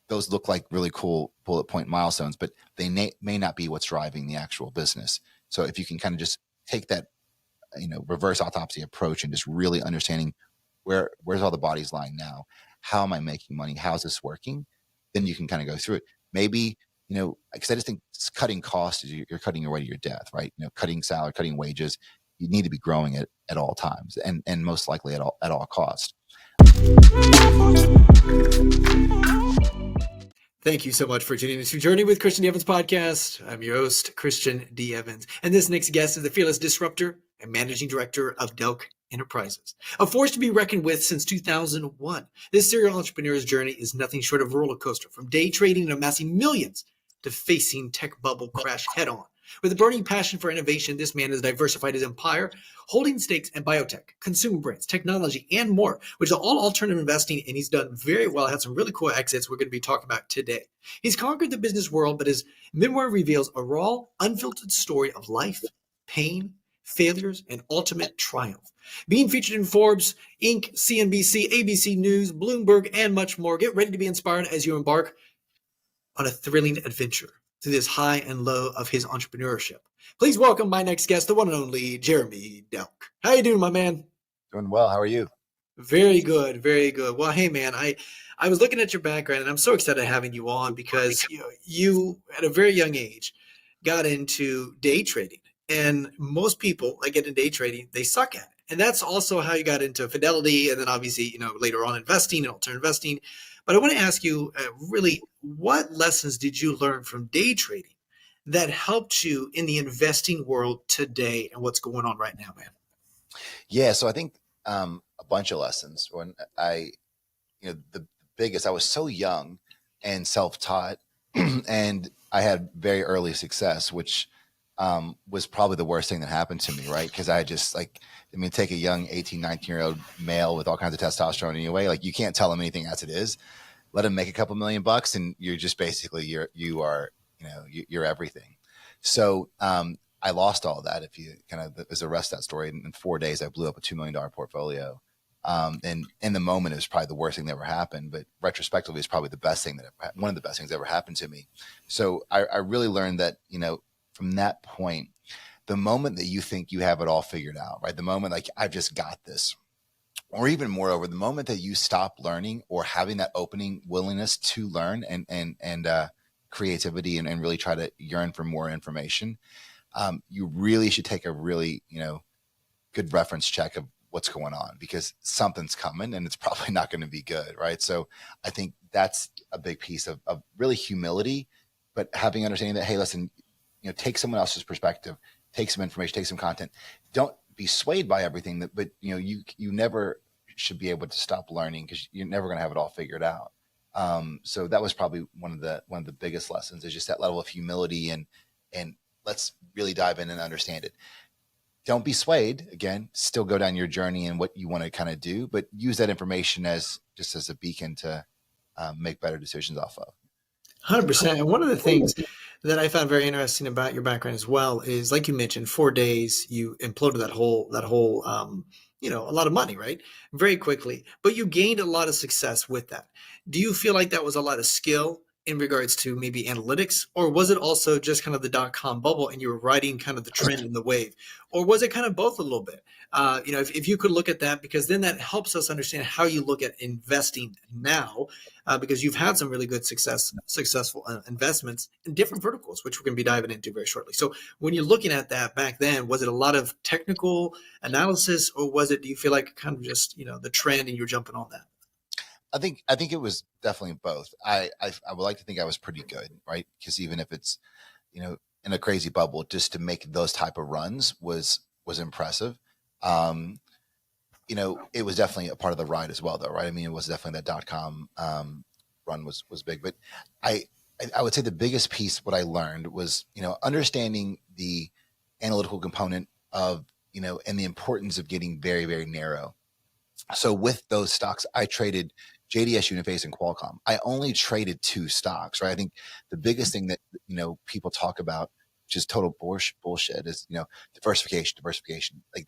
those look like really cool bullet point milestones, but they may not be what's driving the actual business. So if you can kind of just take that, reverse autopsy approach and just really understanding where's all the bodies lying now, how am I making money, how's this working, then you can kind of go through it. Maybe, because I just think cutting costs is you're cutting your way to your death, right? Cutting salary, cutting wages, you need to be growing it at all times, and most likely at all costs. Thank you so much for tuning into Journey with Christian D. Evans podcast. I'm your host, Christian D. Evans. And this next guest is the fearless disruptor and managing director of Delk Enterprises, a force to be reckoned with since 2001. This serial entrepreneur's journey is nothing short of a roller coaster, from day trading and amassing millions to facing tech bubble crash head on. With a burning passion for innovation, this man has diversified his empire, holding stakes in biotech, consumer brands, technology, and more, which are all alternative investing, and he's done very well, had some really cool exits we're going to be talking about today. He's conquered the business world, but his memoir reveals a raw, unfiltered story of life, pain, failures, and ultimate triumph. Being featured in Forbes, Inc., CNBC, ABC News, Bloomberg, and much more. Get ready to be inspired as you embark on a thrilling adventure through this high and low of his entrepreneurship. Please welcome my next guest, the one and only Jeremy Delk. How you doing, my man? Doing well. How are you? Very good, very good. Well, hey, man, I was looking at your background, and I'm so excited having you on because you at a very young age got into day trading. And most people that get into day trading, they suck at it. And that's also how you got into Fidelity, and then obviously, later on investing and alternative investing. But I want to ask you, really, what lessons did you learn from day trading that helped you in the investing world today and what's going on right now, man? Yeah, so I think a bunch of lessons. When the biggest, I was so young and self-taught, and I had very early success, which was probably the worst thing that happened to me, right? Because I just take a young 18, 19-year-old male with all kinds of testosterone anyway. Like, you can't tell him anything as it is. Let him make a couple $1 million and you're just basically, you're everything. So I lost all that. If you kind of, there's the rest of that story. In 4 days, I blew up a $2 million portfolio. And in the moment, it was probably the worst thing that ever happened, but retrospectively, it's probably the best thing one of the best things that ever happened to me. So I really learned that, from that point, the moment that you think you have it all figured out, right? The moment like, I've just got this, or even moreover, the moment that you stop learning or having that opening willingness to learn and creativity and really try to yearn for more information, you really should take a really, good reference check of what's going on, because something's coming and it's probably not going to be good, right? So I think that's a big piece of really humility, but having understanding that, hey, listen, take someone else's perspective, take some information, take some content. Don't be swayed by everything, but you never should be able to stop learning, because you're never going to have it all figured out. So that was probably one of the biggest lessons, is just that level of humility and let's really dive in and understand it. Don't be swayed. Again, still go down your journey and what you want to kind of do, but use that information as a beacon to make better decisions off of. 100%. And one of the things that I found very interesting about your background as well is, like you mentioned, 4 days you imploded that whole a lot of money, right? Very quickly, but you gained a lot of success with that. Do you feel like that was a lot of skill in regards to maybe analytics, or was it also just kind of the .com bubble and you were riding kind of the trend and the wave, or was it kind of both a little bit? If you could look at that, because then that helps us understand how you look at investing now, because you've had some really good successful investments in different verticals, which we're going to be diving into very shortly. So when you're looking at that back then, was it a lot of technical analysis, or do you feel like kind of just, the trend and you're jumping on that? I think it was definitely both. I would like to think I was pretty good, right? Because even if it's, in a crazy bubble, just to make those type of runs was impressive. It was definitely a part of the ride as well, though, right? I mean, it was definitely that .com run was big, but I would say the biggest piece, what I learned was, understanding the analytical component of, and the importance of getting very, very narrow. So with those stocks, I traded JDS, Uniface, and Qualcomm. I only traded 2 stocks, right? I think the biggest thing that, people talk about, which is total bullshit, is, diversification. Like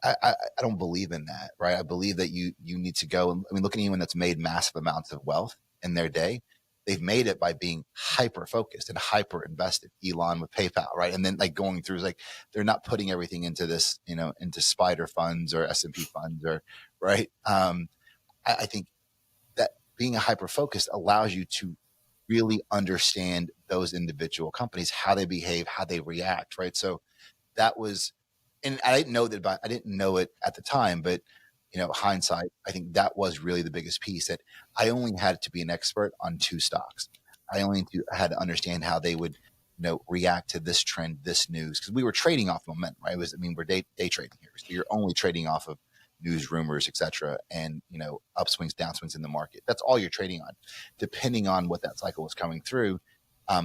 I don't believe in that, right? I believe that you need to go. I mean, look at anyone that's made massive amounts of wealth in their day. They've made it by being hyper focused and hyper invested. Elon with PayPal, right? And then like going through, like they're not putting everything into this, into spider funds or S&P funds or right. I think that being a hyper focused allows you to really understand those individual companies, how they behave, how they react, right? So that was, and I didn't know that I didn't know it at the time, but hindsight, I think that was really the biggest piece, that I only had to be an expert on two stocks. I only had to understand how they would, react to this trend, this news, because we were trading off momentum, right? We're day trading here. So you're only trading off of news, rumors, et cetera, and, upswings, downswings in the market. That's all you're trading on. Depending on what that cycle was coming through,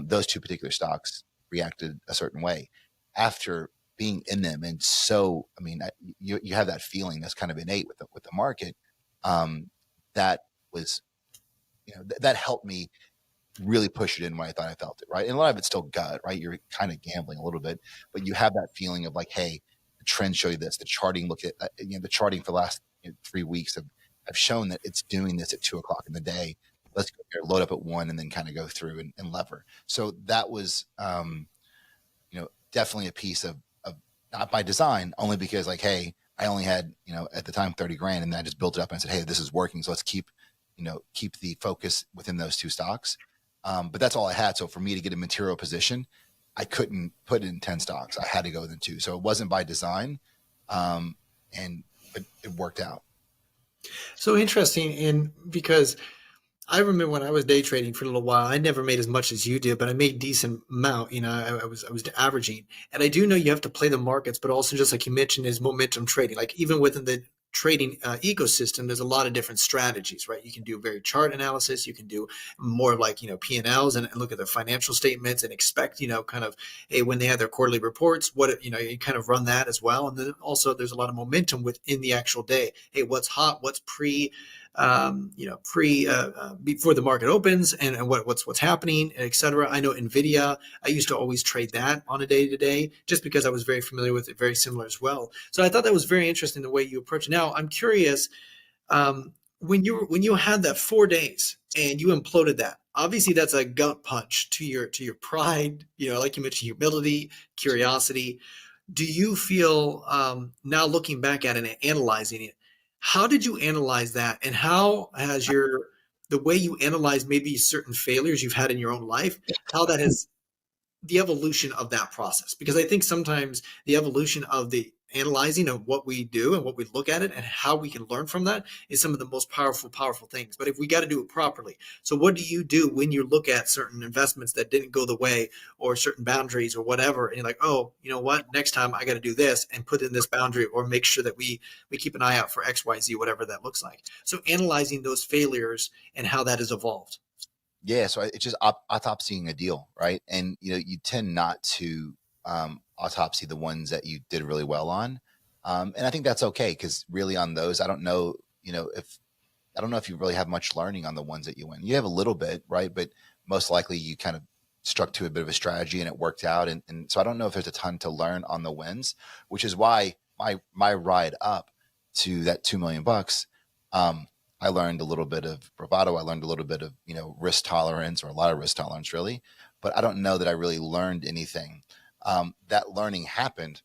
those two particular stocks reacted a certain way. After being in them, and so, I mean, you have that feeling that's kind of innate with the market. That was, that helped me really push it in when I thought I felt it, right? And a lot of it's still gut, right? You're kind of gambling a little bit, but you have that feeling of like, hey, the trends show you this. The charting, look at the charting for the last 3 weeks have shown that it's doing this at 2:00 in the day. Let's go there, load up at 1, and then kind of go through and lever. So that was, definitely a piece of not by design, only because like, hey, I only had, at the time 30 grand, and then I just built it up and said, hey, this is working. So let's keep the focus within those two stocks. But that's all I had. So for me to get a material position, I couldn't put it in 10 stocks. I had to go within 2. So it wasn't by design. But it worked out. So interesting. And because I remember when I was day trading for a little while, I never made as much as you did, but I made decent amount. I was averaging, and I do know you have to play the markets, but also just like you mentioned, is momentum trading. Like even within the trading ecosystem, there's a lot of different strategies, right? You can do very chart analysis. You can do more like P&Ls and look at their financial statements and expect kind of, hey, when they have their quarterly reports, what you kind of run that as well. And then also there's a lot of momentum within the actual day. Hey, what's hot? What's before the market opens, and what's happening, et cetera. I know Nvidia, I used to always trade that on a day to day just because I was very familiar with it, very similar as well. So I thought that was very interesting the way you approach it. Now I'm curious, when you had that 4 days and you imploded that, obviously that's a gut punch to your pride, like you mentioned, humility, curiosity. Do you feel, now looking back at it and analyzing it, how did you analyze that, and how has the way you analyze maybe certain failures you've had in your own life, how that has the evolution of that process? Because I think sometimes the evolution of the analyzing of what we do and what we look at it and how we can learn from that is some of the most powerful things. But if we got to do it properly. So what do you do when you look at certain investments that didn't go the way, or certain boundaries or whatever, and you're like, oh, you know what, next time I got to do this and put in this boundary, or make sure that we keep an eye out for XYZ, whatever that looks like. So analyzing those failures and how that has evolved. Yeah. So it's just autopsying a deal, right? And, you tend not to autopsy the ones that you did really well on. And I think that's okay, because really on those, I don't know if you really have much learning on the ones that you win. You have a little bit, right? But most likely you kind of struck to a bit of a strategy and it worked out. And so I don't know if there's a ton to learn on the wins, which is why my ride up to that $2 million, I learned a little bit of bravado. I learned a little bit of, risk tolerance, or a lot of risk tolerance really, but I don't know that I really learned anything. That learning happened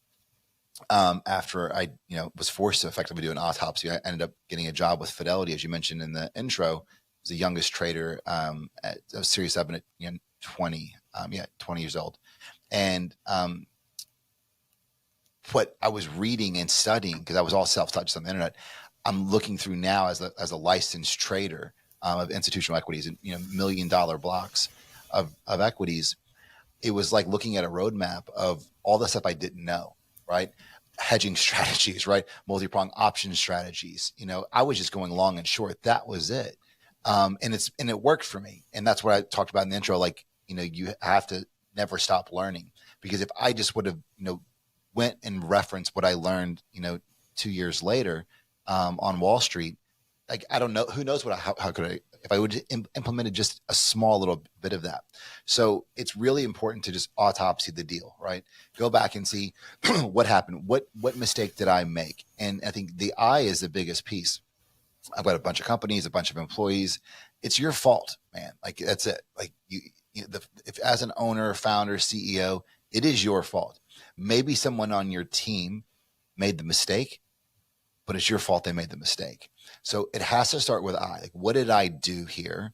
after I, was forced to effectively do an autopsy. I ended up getting a job with Fidelity, as you mentioned in the intro. I was the youngest trader at Series 7 at 20, 20 years old. And what I was reading and studying, because I was all self-taught just on the internet, I'm looking through now as a licensed trader of institutional equities and $1 million blocks of equities. It was like looking at a roadmap of all the stuff I didn't know, right? Hedging strategies, right? Multi-pronged option strategies. I was just going long and short. That was it. And it worked for me. And that's what I talked about in the intro. Like, you have to never stop learning, because if I just would have, went and referenced what I learned, 2 years later, on Wall Street, like, I don't know, who knows how could I if I would implemented just a small little bit of that. So it's really important to just autopsy the deal, right? Go back and see what happened. What mistake did I make? And I think the I is the biggest piece. I've got a bunch of companies, a bunch of employees. It's your fault, man. Like that's it. Like if as an owner, founder, CEO, it is your fault. Maybe someone on your team made the mistake, but it's your fault they made the mistake. So it has to start with I. Like, what did I do here?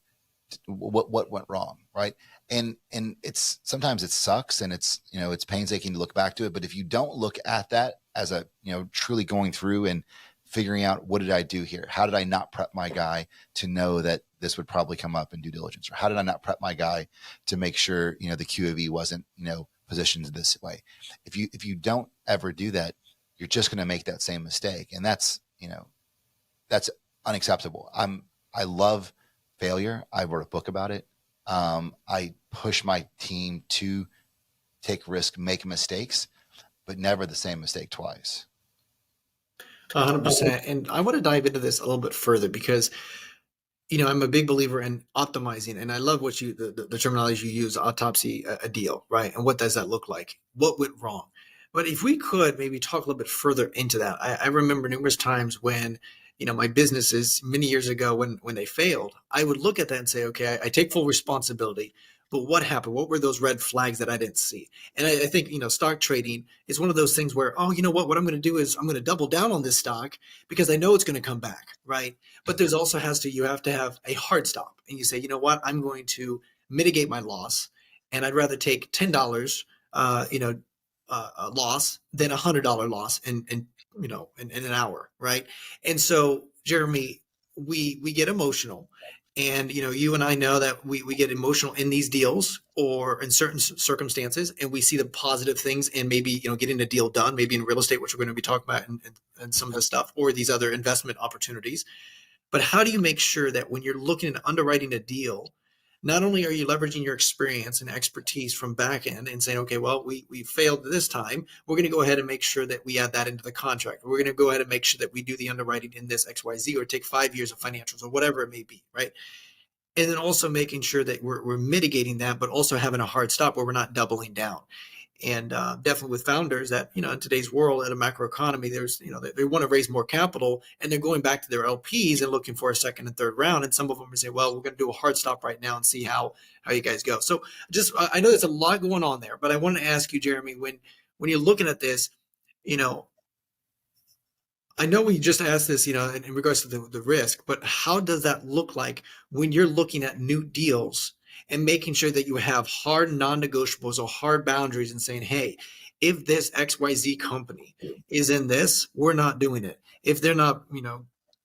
What went wrong, right? And it's sometimes it sucks and it's it's painstaking to look back to it. But if you don't look at that as a truly going through and figuring out what did I do here? How did I not prep my guy to know that this would probably come up in due diligence? Or how did I not prep my guy to make sure the QAV wasn't positioned this way? If you don't ever do that, you're just going to make that same mistake, and that's unacceptable. I love failure. I wrote a book about it. I push my team to take risk, make mistakes, but never the same mistake twice. 100%. And I want to dive into this a little bit further because, I'm a big believer in optimizing, and I love what the terminology you use, autopsy a deal, right? And what does that look like? What went wrong? But if we could maybe talk a little bit further into that, I remember numerous times when, my businesses many years ago when they failed, I would look at that and say, okay, I take full responsibility. But what happened? What were those red flags that I didn't see? And I think, stock trading is one of those things where, oh, what I'm going to do is I'm going to double down on this stock because I know it's going to come back, right? But there's also you have to have a hard stop. And you say, you know what, I'm going to mitigate my loss. And I'd rather take $10, loss than $100 loss in an hour, right? And so, Jeremy, we get emotional. And you and I know that we get emotional in these deals or in certain circumstances, and we see the positive things and maybe getting a deal done, maybe in real estate, which we're going to be talking about, and some of the stuff, or these other investment opportunities. But how do you make sure that when you're looking at underwriting a deal, not only are you leveraging your experience and expertise from back end and saying, okay, well, we failed this time. We're going to go ahead and make sure that we add that into the contract. We're going to go ahead and make sure that we do the underwriting in this XYZ or take 5 years of financials or whatever it may be, right? And then also making sure that we're mitigating that, but also having a hard stop where we're not doubling down. And definitely with founders that, in today's world, at a macro economy, there's, they want to raise more capital and they're going back to their LPs and looking for a second and third round. And some of them are saying, well, we're going to do a hard stop right now and see how you guys go. So I know there's a lot going on there, but I want to ask you, Jeremy, when you're looking at this, I know we just asked this, in regards to the risk, but how does that look like when you're looking at new deals and making sure that you have hard non-negotiables or hard boundaries and saying, hey, if this XYZ company is in this, we're not doing it. If they're not,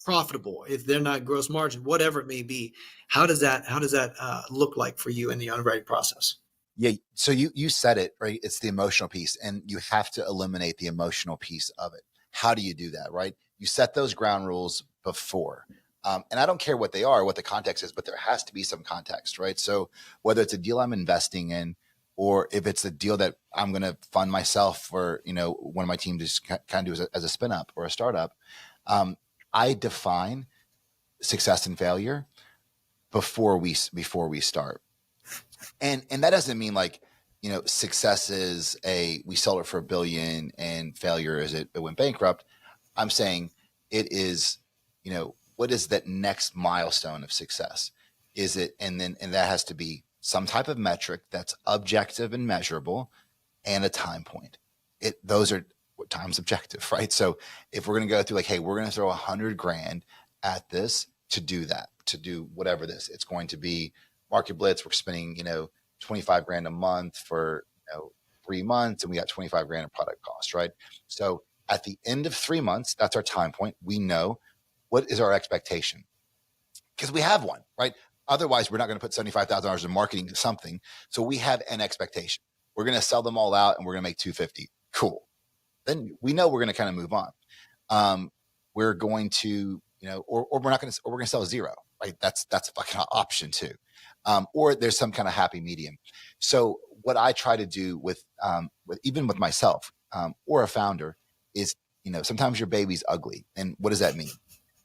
profitable, if they're not gross margin, whatever it may be, how does that look like for you in the underwriting process? Yeah. So you said it, right? It's the emotional piece, and you have to eliminate the emotional piece of it. How do you do that, right? You set those ground rules before. And I don't care what they are, what the context is, but there has to be some context, right? So whether it's a deal I'm investing in, or if it's a deal that I'm going to fund myself, or, one of my team just kind of do as a spin up or a startup, I define success and failure before we start. And that doesn't mean like, success is we sold it for $1 billion and failure is it went bankrupt. I'm saying it is, what is that next milestone of success? Is it, and that has to be some type of metric that's objective and measurable and a time point. Those are what time's objective, right? So if we're going to go through like, hey, we're going to throw $100,000 at this to do that, to do whatever it's going to be market blitz. We're spending, $25,000 a month for 3 months, and we got $25,000 in product cost, right? So at the end of 3 months, that's our time point. We know what is our expectation because we have one, right? Otherwise, we're not going to put $75,000 in marketing to something. So we have an expectation. We're going to sell them all out, and we're going to make $250,000. Cool. Then we know we're going to kind of move on. We're going to, or we're not going to, or we're going to sell zero, right? That's a fucking option too. Or there's some kind of happy medium. So what I try to do with even with myself or a founder is, sometimes your baby's ugly. And what does that mean?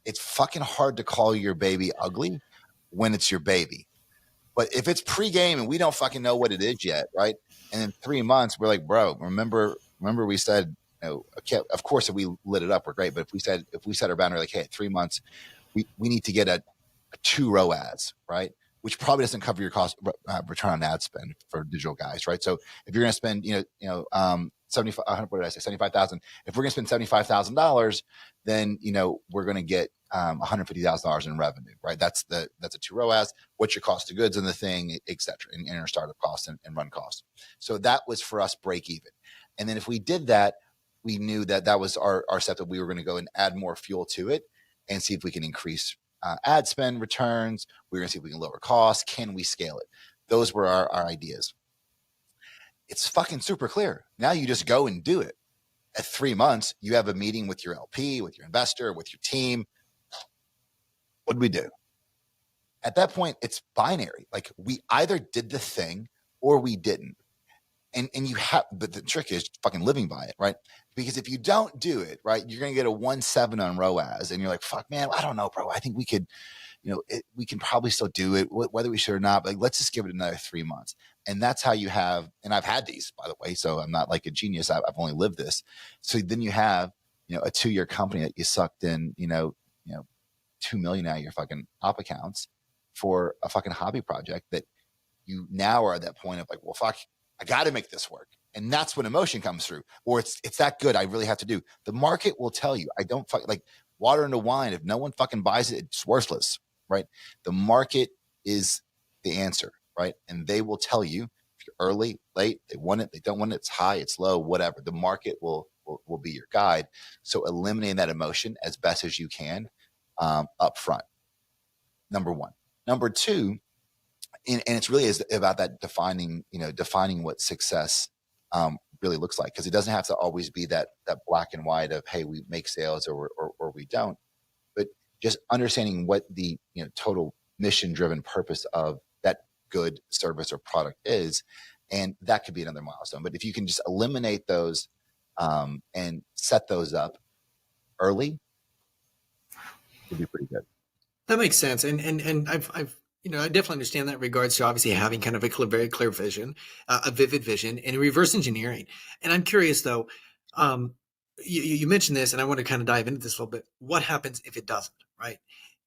It's fucking hard to call your baby ugly when it's your baby. But if it's pregame and we don't fucking know what it is yet, right? And in 3 months, we're like, bro, remember we said, okay, of course, if we lit it up, we're great. But if we set our boundary, like, hey, 3 months, we need to get a 2 ROAS, right? Which probably doesn't cover your cost return on ad spend for digital guys, right? So if you're going to spend, 75, what did I say, 75,000? If we're going to spend $75,000, then we're going to get $150,000 in revenue, right? That's a 2 ROAS. What's your cost of goods in the thing, et cetera, and your startup costs and run costs. So that was for us break even. And then if we did that, we knew that was our step, that we were going to go and add more fuel to it and see if we can increase ad spend returns. We're going to see if we can lower costs. Can we scale it? Those were our ideas. It's fucking super clear. Now you just go and do it. At 3 months, you have a meeting with your LP, with your investor, with your team. What do we do? At that point, it's binary. Like, we either did the thing or we didn't. And you have, but the trick is fucking living by it, right? Because if you don't do it, right, you're going to get a 1.7 on ROAS, and you're like, fuck, man, I don't know, bro. I think we could, we can probably still do it, whether we should or not. But like, let's just give it another 3 months. And that's how you have, and I've had these, by the way, so I'm not like a genius. I've only lived this. So then you have, a 2-year company that you sucked in, 2 million out of your fucking op accounts for a fucking hobby project that you now are at that point of like, well, fuck, I got to make this work. And that's when emotion comes through, or it's that good. I really have to do. The market will tell you, I don't like water into wine. If no one fucking buys it, it's worthless, right? The market is the answer, right? And they will tell you if you're early, late, they want it, they don't want it, it's high, it's low, whatever. The market will be your guide. So eliminating that emotion as best as you can up front. Number one. Number two, and it's really about that defining what success really looks like, because it doesn't have to always be that black and white of, hey, we make sales or we don't, but just understanding what the total mission driven purpose of that good service or product is, and that could be another milestone. But if you can just eliminate those and set those up early, it'd be pretty good. That makes sense, and I've I definitely understand that in regards to obviously having kind of a very clear vision, a vivid vision, and reverse engineering. And I'm curious though, you mentioned this, and I want to kind of dive into this a little bit. What happens if it doesn't, right?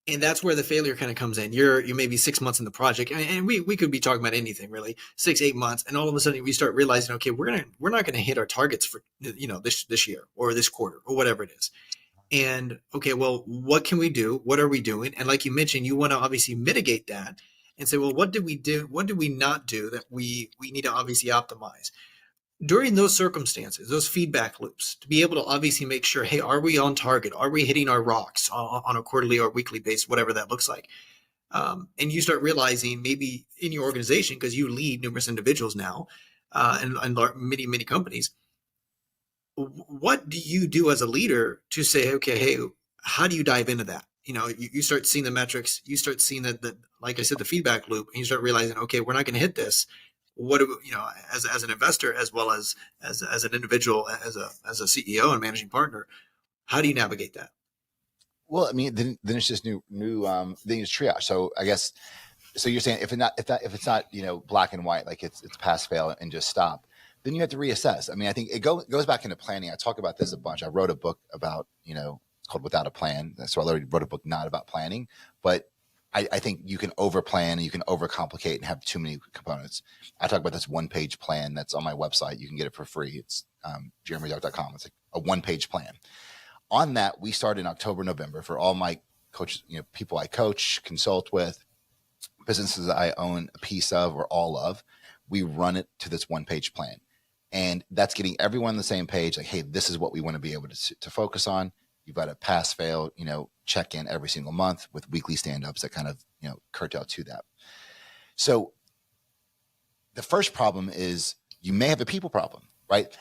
And that's where the failure kind of comes in. You may be 6 months in the project, and we could be talking about anything really, 6-8 months, and all of a sudden we start realizing, okay, we're not gonna hit our targets for this year or this quarter or whatever it is. And okay, well, what can we do? What are we doing? And like you mentioned, you want to obviously mitigate that and say, well, what did we do? What did we not do that we need to obviously optimize? During those circumstances, those feedback loops, to be able to obviously make sure, hey, are we on target? Are we hitting our rocks on a quarterly or weekly basis, whatever that looks like? And you start realizing maybe in your organization, because you lead numerous individuals now and many companies, what do you do as a leader to say, okay, hey, how do you dive into that? You start seeing the metrics, you start seeing that, like I said, the feedback loop, and you start realizing, okay, we're not going to hit this. What do we, as an investor, as well as an individual, as a CEO and managing partner, how do you navigate that? Well, I mean, then it's just new then it's triage. So I guess, so you're saying if it's not black and white, like it's pass fail and just stop, then you have to reassess. I mean, I think it goes back into planning. I talk about this a bunch. I wrote a book about, it's called Without a Plan. So I literally wrote a book not about planning, but I think you can over plan and you can overcomplicate and have too many components. I talk about this 1-page plan that's on my website. You can get it for free. It's jeremydelk.com. It's like a 1-page plan. On that, we start in October, November for all my coaches, people I coach, consult with, businesses that I own a piece of or all of. We run it to this 1-page plan. And that's getting everyone on the same page. Like, hey, this is what we want to be able to focus on. You've got to pass, fail, check in every single month with weekly stand-ups that kind of, curtail to that. So the first problem is you may have a people problem, right?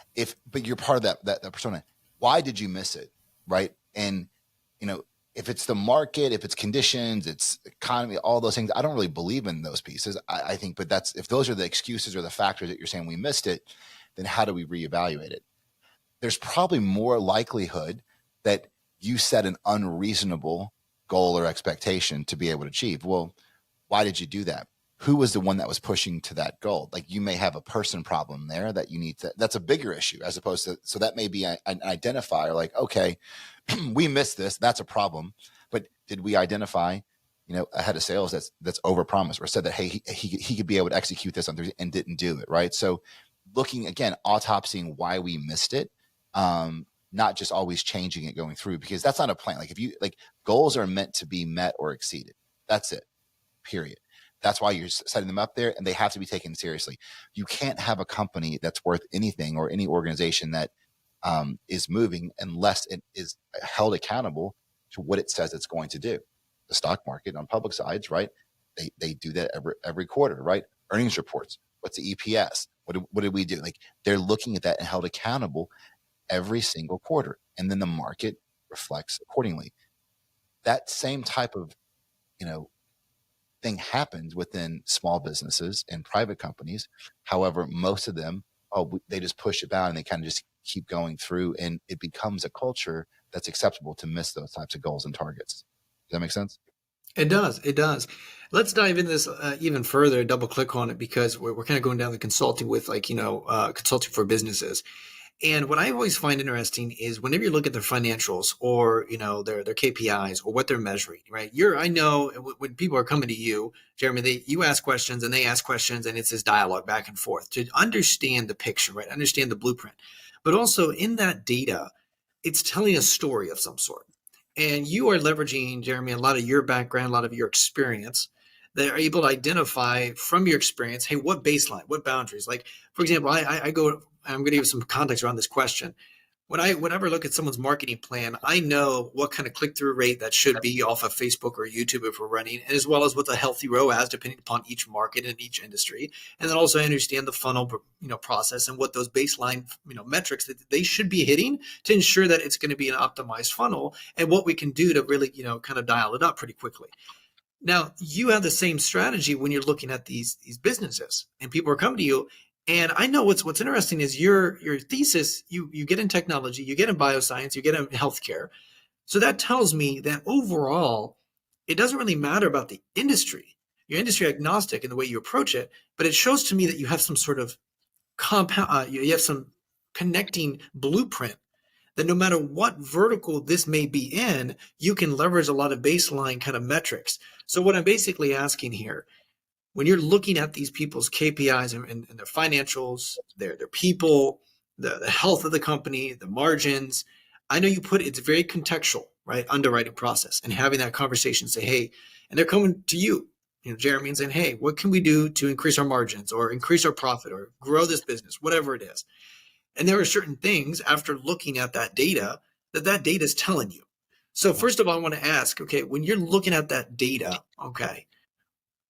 But you're part of that persona. Why did you miss it, right? And, if it's the market, if it's conditions, it's economy, all those things, I don't really believe in those pieces. I think, but if those are the excuses or the factors that you're saying we missed it, then how do we reevaluate it? There's probably more likelihood that you set an unreasonable goal or expectation to be able to achieve. Well, Why did you do that? Who was the one that was pushing to that goal? Like, you may have a person problem there that you need to, that's a bigger issue as opposed to, so that may be an identifier, like, okay, we missed this. That's a problem. But did we identify, a head of sales that's overpromised, or said that, hey, he could be able to execute this on Thursday and didn't do it, right? So looking again, autopsying why we missed it, not just always changing it going through, because that's not a plan. Like, if you like, goals are meant to be met or exceeded. That's it, period. That's why you're setting them up there, and they have to be taken seriously. You can't have a company that's worth anything, or any organization that is moving, unless it is held accountable to what it says it's going to do. The stock market on public sides, right? They do that every quarter, right? Earnings reports. What's the EPS? What did we do? Like, they're looking at that and held accountable every single quarter, and then the market reflects accordingly. That same type of, thing happens within small businesses and private companies. However, most of them, they just push it down and they kind of just keep going through, and it becomes a culture that's acceptable to miss those types of goals and targets. Does that make sense? It does. It does. Let's dive into this even further, double click on it, because we're kind of going down the consulting with consulting for businesses. And what I always find interesting is whenever you look at their financials, or their KPIs, or what they're measuring, right? I know when people are coming to you, Jeremy, you ask questions and they ask questions, and it's this dialogue back and forth to understand the picture, right? Understand the blueprint. But also in that data, it's telling a story of some sort. And you are leveraging, Jeremy, a lot of your background, a lot of your experience, that are able to identify from your experience, hey, what baseline, what boundaries? Like, for example, I'm going to give some context around this question. Whenever I look at someone's marketing plan, I know what kind of click-through rate that should be off of Facebook or YouTube if we're running, as well as what a healthy ROAS, depending upon each market and each industry. And then also I understand the funnel, process, and what those baseline, metrics that they should be hitting to ensure that it's going to be an optimized funnel, and what we can do to really, kind of dial it up pretty quickly. Now, you have the same strategy when you're looking at these businesses, and people are coming to you. And I know what's interesting is your thesis, you get in technology, you get in bioscience, you get in healthcare. So that tells me that overall, it doesn't really matter about the industry. You're industry agnostic in the way you approach it, but it shows to me that you have some sort of compound, you have some connecting blueprint that no matter what vertical this may be in, you can leverage a lot of baseline kind of metrics. So what I'm basically asking here, when you're looking at these people's KPIs and their financials, their people, the health of the company, the margins, I know it's very contextual, right? Underwriting process, and having that conversation, say, hey, and they're coming to you, Jeremy, and saying, hey, what can we do to increase our margins or increase our profit or grow this business, whatever it is. And there are certain things after looking at that data that data is telling you. So first of all, I want to ask, okay, when you're looking at that data, okay,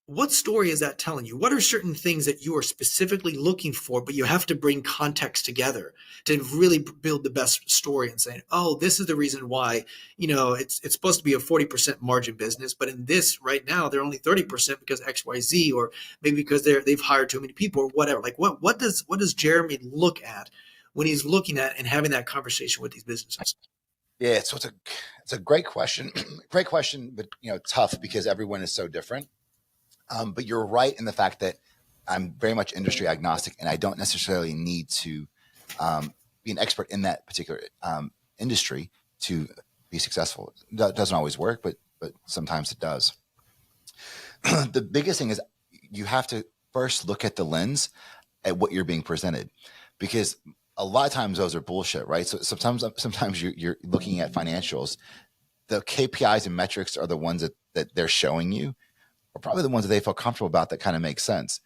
what story is that telling you? What are certain things that you are specifically looking for, but you have to bring context together to really build the best story, and saying, oh, this is the reason why, it's supposed to be a 40% margin business, but in this right now, they're only 30% because XYZ, or maybe because they've hired too many people or whatever. Like what does Jeremy look at when he's looking at and having that conversation with these businesses? Yeah. So it's a great question. Great question, but tough because everyone is so different. But you're right in the fact that I'm very much industry agnostic, and I don't necessarily need to be an expert in that particular industry to be successful. That doesn't always work, but sometimes it does. The biggest thing is you have to first look at the lens at what you're being presented, because a lot of times those are bullshit, right? So sometimes you're looking at financials. The KPIs and metrics are the ones that they're showing you, are probably the ones that they feel comfortable about, that kind of make sense.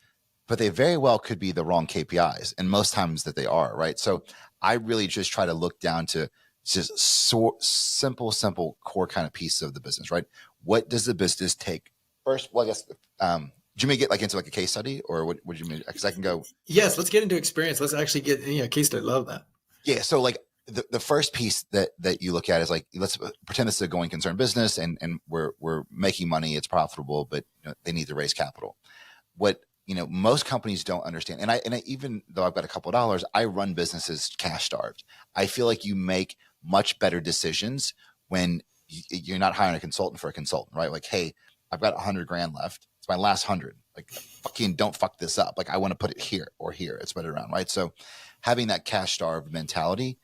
But they very well could be the wrong KPIs, and most times that they are, right? So I really just try to look down to just simple core kind of pieces of the business, right? What does the business take first? Well, I guess, do you mean get into like a case study, or what would you mean? Because I can go. Yes, let's get into experience. Let's actually get a case study. Love that. Yeah. So like the first piece that you look at is like, let's pretend this is a going concern business, and we're making money, it's profitable, but they need to raise capital. What most companies don't understand, and I even though I've got a couple of dollars, I run businesses cash starved. I feel like you make much better decisions when you're not hiring a consultant for a consultant, right? Like, hey, I've got $100,000 left. It's my last 100. Like, fucking don't fuck this up. Like, I want to put it here or here. It's spread around, right? So having that cash starved mentality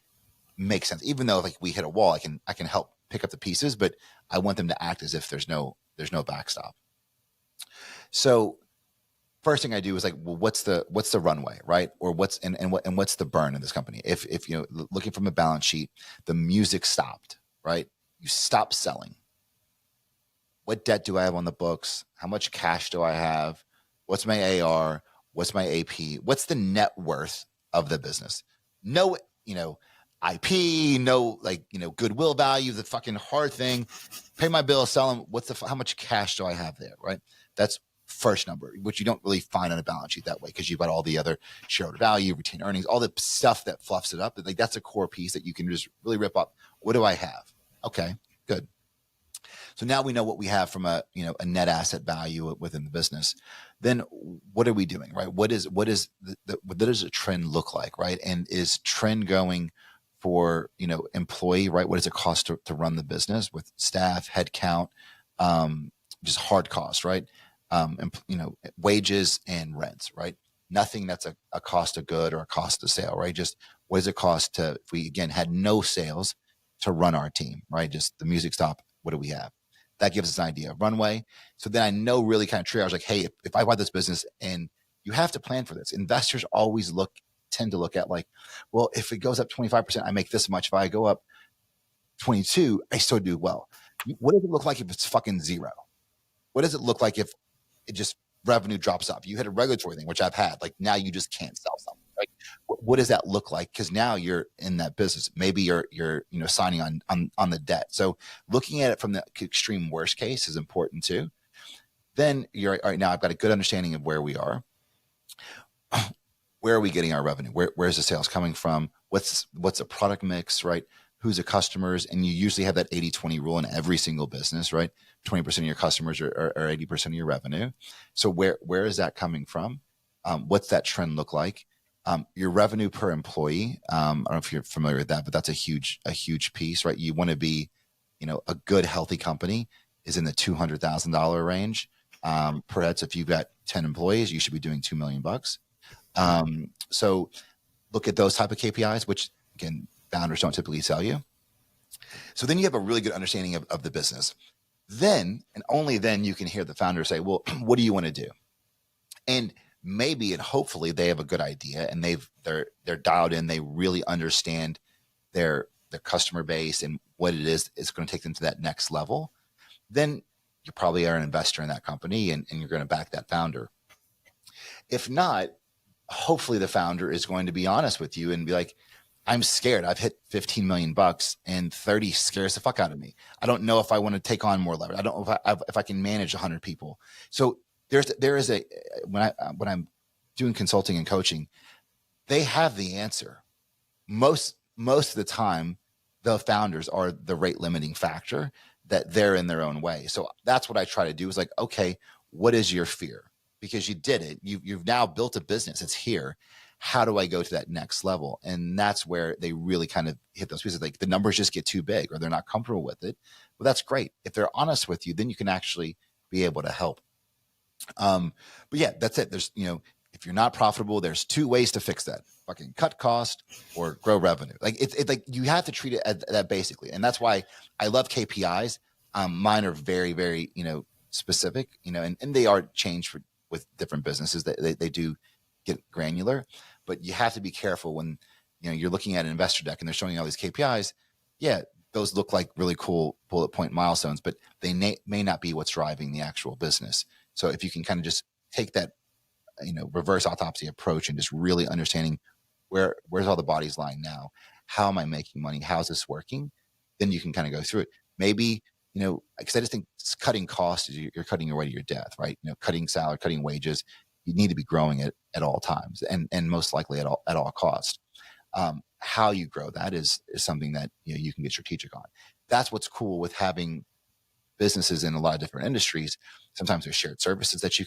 makes sense. Even though like we hit a wall, I can help pick up the pieces, but I want them to act as if there's no backstop. So first thing I do is like, well, what's the runway, right? Or what's what's the burn in this company? If you know, looking from a balance sheet, the music stopped, right? You stop selling. What debt do I have on the books? How much cash do I have? What's my AR? What's my AP? What's the net worth of the business? No, you know, IP, no, like, you know, goodwill value, the fucking hard thing. Pay my bill, sell them. How much cash do I have there, right? That's first number, which you don't really find on a balance sheet that way because you've got all the other shareholder value, retained earnings, all the stuff that fluffs it up. Like that's a core piece that you can just really rip up. What do I have? Okay, good. So now we know what we have from a net asset value within the business. Then what are we doing, right? What does a trend look like, right? And is trend going for, employee, right? What does it cost to run the business with staff, headcount, just hard costs, right? Wages and rents, right? Nothing that's a cost of good or a cost of sale, right? Just what does it cost if we, again, had no sales to run our team, right? Just the music stop. What do we have? That gives us an idea of runway. So then I know really kind of triage like, hey, if I buy this business, and you have to plan for this. Investors always tend to look at like, well, if it goes up 25%, I make this much. If I go up 22, I still do well. What does it look like if it's fucking zero? What does it look like if it just revenue drops off? You had a regulatory thing, which I've had. Like now you just can't sell something. Right? What does that look like? Because now you're in that business. Maybe you're signing on the debt. So looking at it from the extreme worst case is important too. Then you're all right. Now I've got a good understanding of where we are. Where are we getting our revenue? Where's the sales coming from? What's a product mix, right? Who's the customers? And you usually have that 80-20 rule in every single business, right? 20% of your customers are 80% of your revenue. So where is that coming from? What's that trend look like? Your revenue per employee. I don't know if you're familiar with that, but that's a huge piece, right? You want to be, a good, healthy company is in the $200,000 range per head. So if you've got 10 employees, you should be doing $2 million. So look at those type of KPIs, which again, founders don't typically tell you. So then you have a really good understanding of the business. Then, and only then, you can hear the founder say, well, what do you want to do? And maybe and hopefully they have a good idea and they're dialed in. They really understand their customer base and what it is it's going to take them to that next level. Then you probably are an investor in that company and you're going to back that founder. If not, hopefully the founder is going to be honest with you and be like, I'm scared. I've hit 15 million bucks and 30 scares the fuck out of me. I don't know if I want to take on more leverage. I don't know if I can manage 100 people. So there is when I'm doing consulting and coaching, they have the answer. Most of the time, the founders are the rate limiting factor that they're in their own way. So that's what I try to do is like, okay, what is your fear? Because you did it. You've now built a business. It's here. How do I go to that next level? And that's where they really kind of hit those pieces. Like the numbers just get too big or they're not comfortable with it. Well, that's great. If they're honest with you, then you can actually be able to help. But yeah, that's it. There's, if you're not profitable, there's two ways to fix that: fucking cut cost or grow revenue. Like it's like you have to treat it as that basically. And that's why I love KPIs. Mine are very, very, specific, and they are changed with different businesses. They do get granular, but you have to be careful when you're looking at an investor deck and they're showing you all these KPIs. Yeah, those look like really cool bullet point milestones, but they may not be what's driving the actual business. So if you can kind of just take that reverse autopsy approach and just really understanding where's all the bodies lying now, how am I making money, how's this working, then you can kind of go through it. Maybe because I just think cutting costs is you're cutting your way to your death, right? Cutting salary, cutting wages. You need to be growing it at all times and most likely at all costs. How you grow that is something that you can get strategic on. That's what's cool with having businesses in a lot of different industries. Sometimes there's shared services that you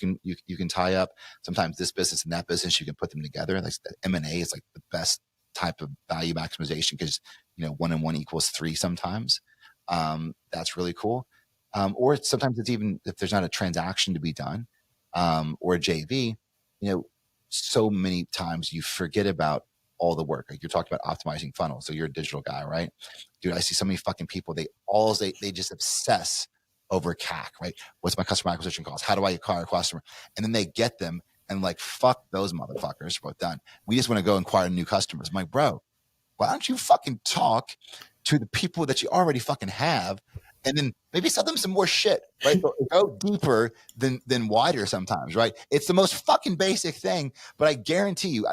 can tie up. Sometimes this business and that business, you can put them together. Like the M&A is like the best type of value maximization because 1 and 1 equals 3 sometimes. That's really cool. Or sometimes it's even if there's not a transaction to be done, or a JV, so many times you forget about all the work. Like you're talking about optimizing funnels. So you're a digital guy, right? Dude, I see so many fucking people. They just obsess over CAC, right? What's my customer acquisition cost? How do I acquire a customer? And then they get them and like, fuck those motherfuckers. We're done. We just want to go acquire new customers. I'm like, bro, why don't you fucking talk to the people that you already fucking have, and then maybe sell them some more shit, right? Go deeper than wider sometimes, right? It's the most fucking basic thing, but I guarantee you,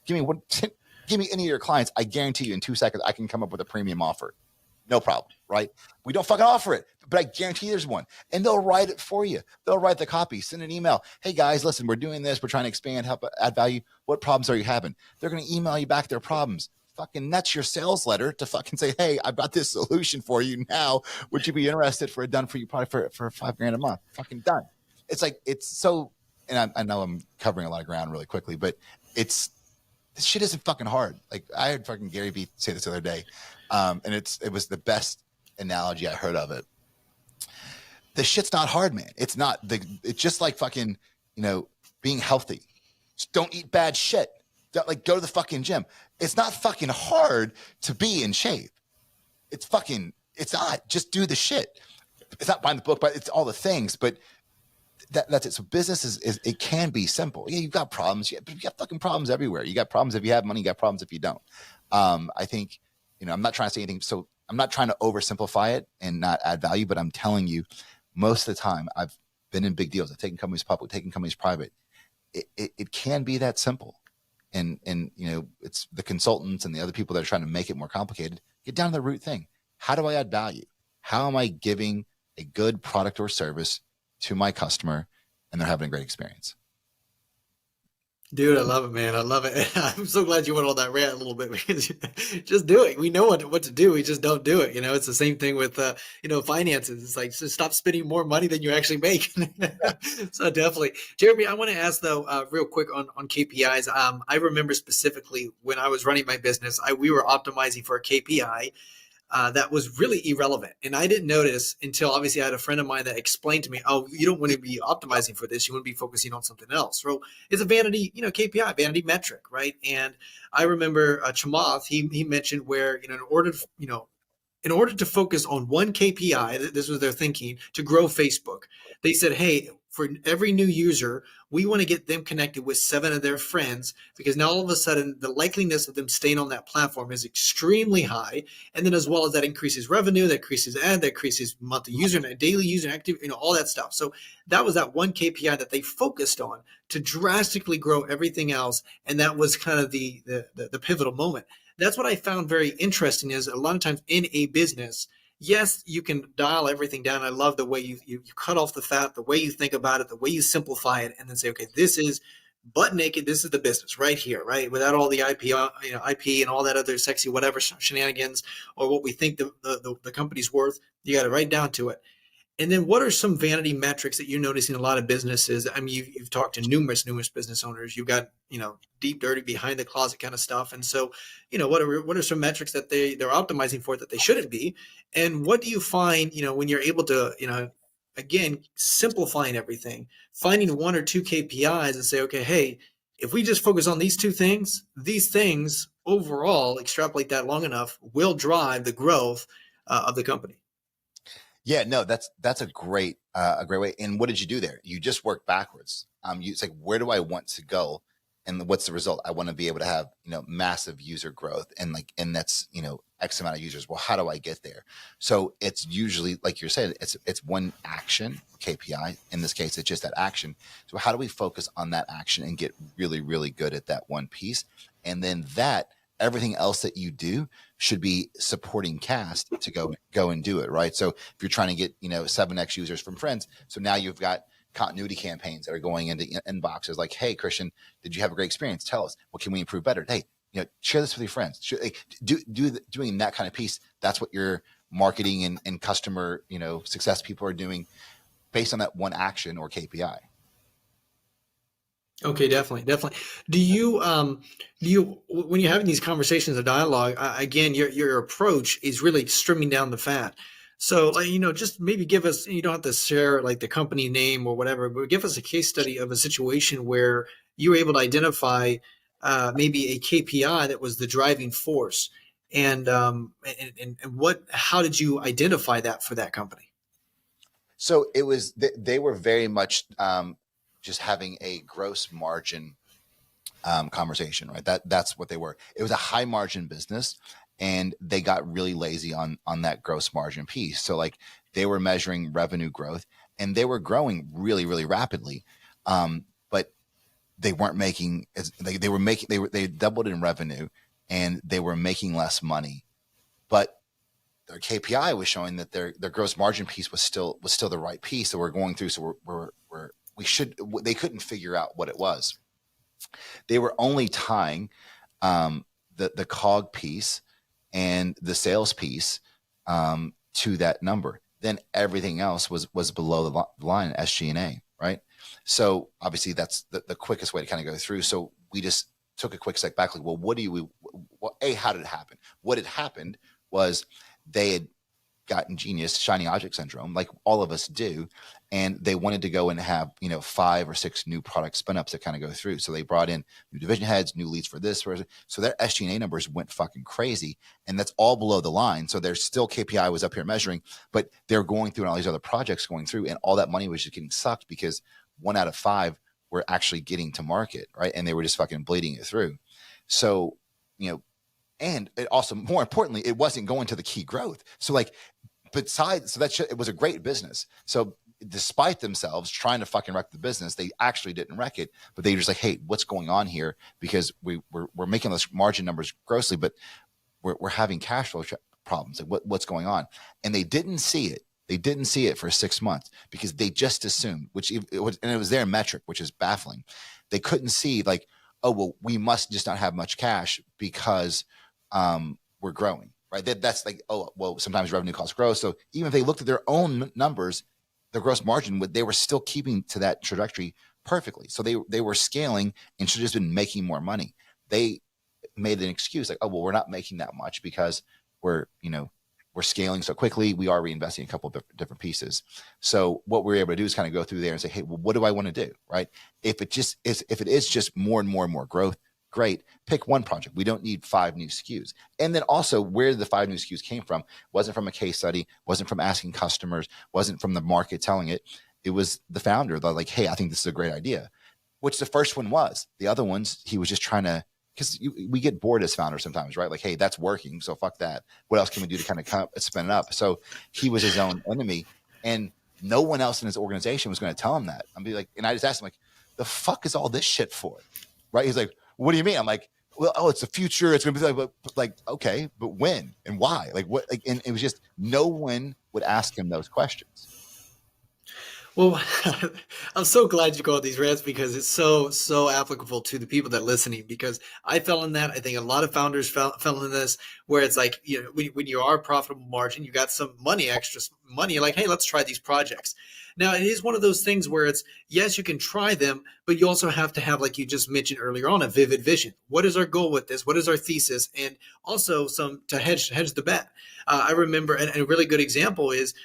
give me any of your clients. I guarantee you in 2 seconds, I can come up with a premium offer. No problem, right? We don't fucking offer it, but I guarantee there's one, and they'll write it for you. They'll write the copy, send an email. Hey guys, listen, we're doing this. We're trying to expand, help add value. What problems are you having? They're going to email you back their problems. Fucking that's your sales letter to fucking say, hey, I've got this solution for you now. Would you be interested for a done for you product for $5,000 a month? Fucking done. It's like, it's so, and I know I'm covering a lot of ground really quickly, but this shit isn't fucking hard. Like I heard fucking Gary Vee say this the other day. And it was the best analogy I heard of it. The shit's not hard, man. It's not it's just like fucking, being healthy. Just don't eat bad shit. Don't go to the fucking gym. It's not fucking hard to be in shape. It's not. Just do the shit. It's not buying the book, but it's all the things. But that's it. So business is it can be simple. Yeah, you've got problems. But you got fucking problems everywhere. You got problems if you have money. You got problems if you don't. I think, I'm not trying to say anything. So I'm not trying to oversimplify it and not add value, but I'm telling you, most of the time I've been in big deals. I've taken companies public, taken companies private. It can be that simple. And it's the consultants and the other people that are trying to make it more complicated. Get down to the root thing. How do I add value? How am I giving a good product or service to my customer and they're having a great experience? Dude, I love it, man. I love it. I'm so glad you went on that rant a little bit because just do it. We know what to do. We just don't do it. It's the same thing with, finances. It's like, just stop spending more money than you actually make. So definitely. Jeremy, I want to ask though, real quick on KPIs. I remember specifically when I was running my business, we were optimizing for a KPI that was really irrelevant. And I didn't notice until obviously I had a friend of mine that explained to me, oh, you don't want to be optimizing for this. You want to be focusing on something else. So it's a vanity, KPI, vanity metric, right? And I remember Chamath, he mentioned where, in order to focus on one KPI, this was their thinking, to grow Facebook, they said, hey, for every new user, we want to get them connected with 7 of their friends, because now all of a sudden the likeliness of them staying on that platform is extremely high. And then as well as that increases revenue, that increases that increases monthly user and daily user active, all that stuff. So that was that one KPI that they focused on to drastically grow everything else. And that was kind of the pivotal moment. That's what I found very interesting is a lot of times in a business, yes, you can dial everything down. I love the way you cut off the fat, the way you think about it, the way you simplify it, and then say, okay, this is butt naked. This is the business right here, right? Without all the IP and all that other sexy whatever shenanigans or what we think the company's worth. You got it right down to it. And then what are some vanity metrics that you're noticing in a lot of businesses? I mean, you've talked to numerous business owners. You've got, deep, dirty, behind the closet kind of stuff. And so, what are some metrics that they're optimizing for that they shouldn't be? And what do you find, when you're able to, again, simplifying everything, finding 1 or 2 KPIs and say, okay, hey, if we just focus on these these things overall, extrapolate that long enough, will drive the growth of the company. Yeah, no, that's a great way. And what did you do there? You just work backwards. It's like, where do I want to go? And what's the result? I want to be able to have, massive user growth and that's, X amount of users. Well, how do I get there? So it's usually, like you're saying, it's one action KPI. In this case, it's just that action. So how do we focus on that action and get really, really good at that one piece? And then everything else that you do should be supporting cast to go and do it, right? So if you're trying to get 7x users from friends, so now you've got continuity campaigns that are going into inboxes like, hey, Christian, did you have a great experience? Tell us, what can we improve better? Hey, share this with your friends. Doing that kind of piece. That's what your marketing and customer success people are doing based on that one action or KPI. Okay, definitely. Do you when you're having these conversations of dialogue, again, your approach is really trimming down the fat. So, like, just maybe give us, you don't have to share like the company name or whatever, but give us a case study of a situation where you were able to identify maybe a KPI that was the driving force. And how did you identify that for that company? So it was, they were very much just having a gross margin conversation, right? That's what they were. It was a high margin business, and they got really lazy on that gross margin piece. So like they were measuring revenue growth, and they were growing really really rapidly, but they weren't making they were making they doubled in revenue, and they were making less money, but their KPI was showing that their gross margin piece was still the right piece. So we're going through. So we should, they couldn't figure out what it was. They were only tying the cog piece and the sales piece to that number. Then everything else was below the line, SG&A, right? So obviously that's the quickest way to kind of go through. So we just took a quick step back, like, well, how did it happen? What had happened was they had gotten genius, shiny object syndrome, like all of us do. And they wanted to go and have, 5 or 6 new product spin ups that kind of go through. So they brought in new division heads, new leads for this. So their SG&A numbers went fucking crazy. And that's all below the line. So there's still KPI was up here measuring, but they're going through and all these other projects going through, and all that money was just getting sucked because 1 out of 5 were actually getting to market, right? And they were just fucking bleeding it through. So, and it also, more importantly, it wasn't going to the key growth. So like, it was a great business. So despite themselves trying to fucking wreck the business, they actually didn't wreck it, but they were just like, hey, what's going on here? Because we're making those margin numbers grossly, but we're having cash flow problems. Like what's going on? And they didn't see it. They didn't see it for 6 months because they just assumed, and it was their metric, which is baffling. They couldn't see like, oh, well, we must just not have much cash because we're growing, right? That's like, oh, well, sometimes revenue costs grow. So even if they looked at their own numbers, their gross margin, they were still keeping to that trajectory perfectly. So they were scaling and should have just been making more money. They made an excuse like, oh, well, we're not making that much because we're scaling so quickly. We are reinvesting a couple of different pieces. So what we're able to do is kind of go through there and say, hey, well, what do I want to do, right? If it is just more and more and more growth, great. Pick one project. We don't need 5 new SKUs. And then also where the 5 new SKUs came from wasn't from a case study, wasn't from asking customers, wasn't from the market telling it. It was the founder. They're like, hey, I think this is a great idea, which the first one was. The other ones, he was just trying to, because we get bored as founders sometimes, right? Like, hey, that's working, so fuck that. What else can we do to kind of spin it up? So he was his own enemy, and no one else in his organization was going to tell him that. And I just asked him, like, the fuck is all this shit for, right? He's like, what do you mean? I'm like, well, it's the future. It's going to be like, okay, but when and why? Like what? Like, and it was just no one would ask him those questions. Well, I'm so glad you called these rants because it's so applicable to the people that are listening. Because I fell in that. I think a lot of founders fell in this, where it's like, when you are a profitable margin, you got some money, extra money. Like, hey, let's try these projects. Now, it is one of those things where it's, yes, you can try them, but you also have to have, like you just mentioned earlier on, a vivid vision. What is our goal with this? What is our thesis? And also some to hedge the bet. I remember, and a really good example is,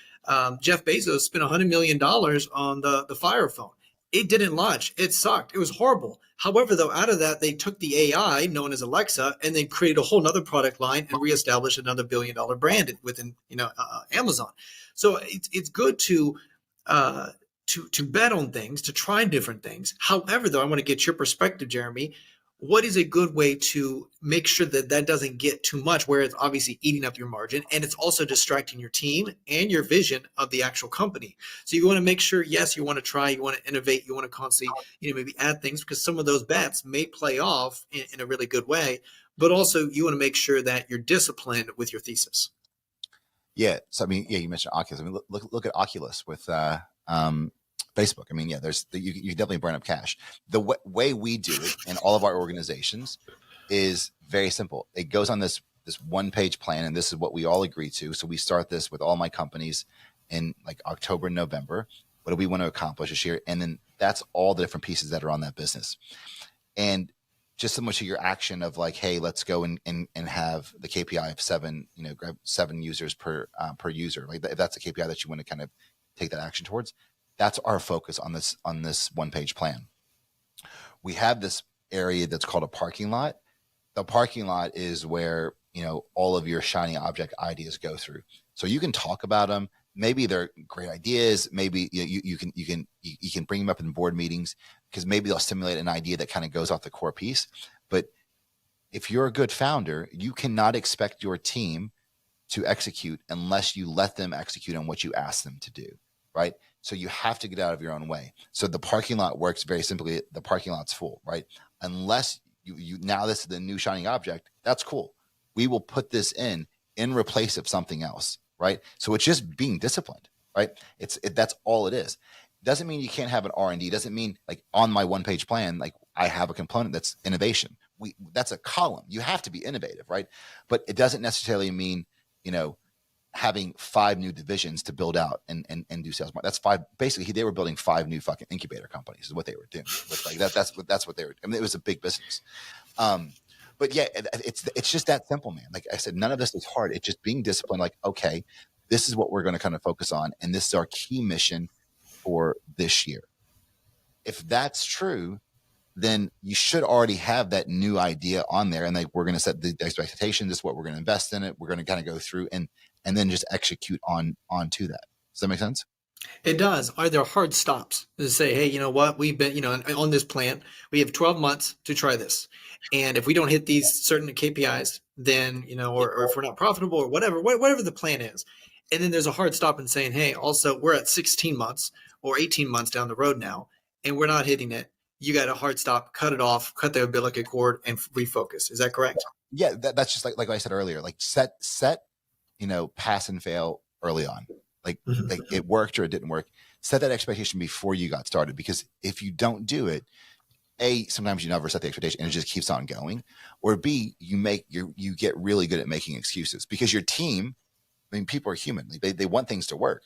Jeff Bezos spent $100 million on the Fire phone. It didn't launch. It sucked. It was horrible. However, though, out of that, they took the AI known as Alexa and then created a whole nother product line and reestablished another $1 billion brand within Amazon. So it's good to bet on things, to try different things. However, though, I want to get your perspective, Jeremy. What is a good way to make sure that doesn't get too much, where it's obviously eating up your margin and it's also distracting your team and your vision of the actual company? So you want to make sure, yes, you want to try, you want to innovate, you want to constantly, maybe add things, because some of those bets may play off in a really good way, but also you want to make sure that you're disciplined with your thesis. Yeah. So, you mentioned Oculus. Look at Oculus with, Facebook. You definitely burn up cash. The way we do it in all of our organizations is very simple. It goes on this 1-page plan, and this is what we all agree to. So we start this with all my companies in like October, November. What do we want to accomplish this year? And then that's all the different pieces that are on that business. And just so much of your action of like, hey, let's go and have the KPI of 7, grab 7 users per user. Like if that's a KPI that you want to kind of take that action towards, that's our focus on this one-page plan. We have this area that's called a parking lot. The parking lot is where, all of your shiny object ideas go through. So you can talk about them. Maybe they're great ideas. Maybe you can bring them up in board meetings because maybe they'll stimulate an idea that kind of goes off the core piece. But if you're a good founder, you cannot expect your team to execute unless you let them execute on what you ask them to do, right? So you have to get out of your own way. So the parking lot works very simply. The parking lot's full, right? Unless you now this is the new shining object. That's cool. We will put this in replace of something else, right? So it's just being disciplined, right? That's all it is. Doesn't mean you can't have an R&D. Doesn't mean like on my one-page plan, like I have a component that's innovation. That's a column. You have to be innovative, right? But it doesn't necessarily mean, having 5 new divisions to build out and do sales. That's 5. Basically, they were building 5 new fucking incubator companies is what they were doing. Like that's what they were. I mean, it was a big business. But yeah, it's just that simple, man. Like I said, none of this is hard. It's just being disciplined. Like, okay, this is what we're going to kind of focus on, and this is our key mission for this year. If that's true, then you should already have that new idea on there, and like we're going to set the expectation. This is what we're going to invest in it. We're going to kind of go through and then just execute onto that. Does that make sense? It does. Are there hard stops to say, hey, you know what? We've been, on this plan, we have 12 months to try this. And if we don't hit these certain KPIs, then, or if we're not profitable or whatever the plan is. And then there's a hard stop in saying, hey, also we're at 16 months or 18 months down the road now, and we're not hitting it. You got a hard stop, cut it off, cut the umbilical cord and refocus. Is that correct? Yeah. That's just like I said earlier, like set, pass and fail early on. Like it worked or it didn't work. Set that expectation before you got started, because if you don't do it, A, sometimes you never set the expectation and it just keeps on going, or B, you get really good at making excuses because your team, people are human. They want things to work.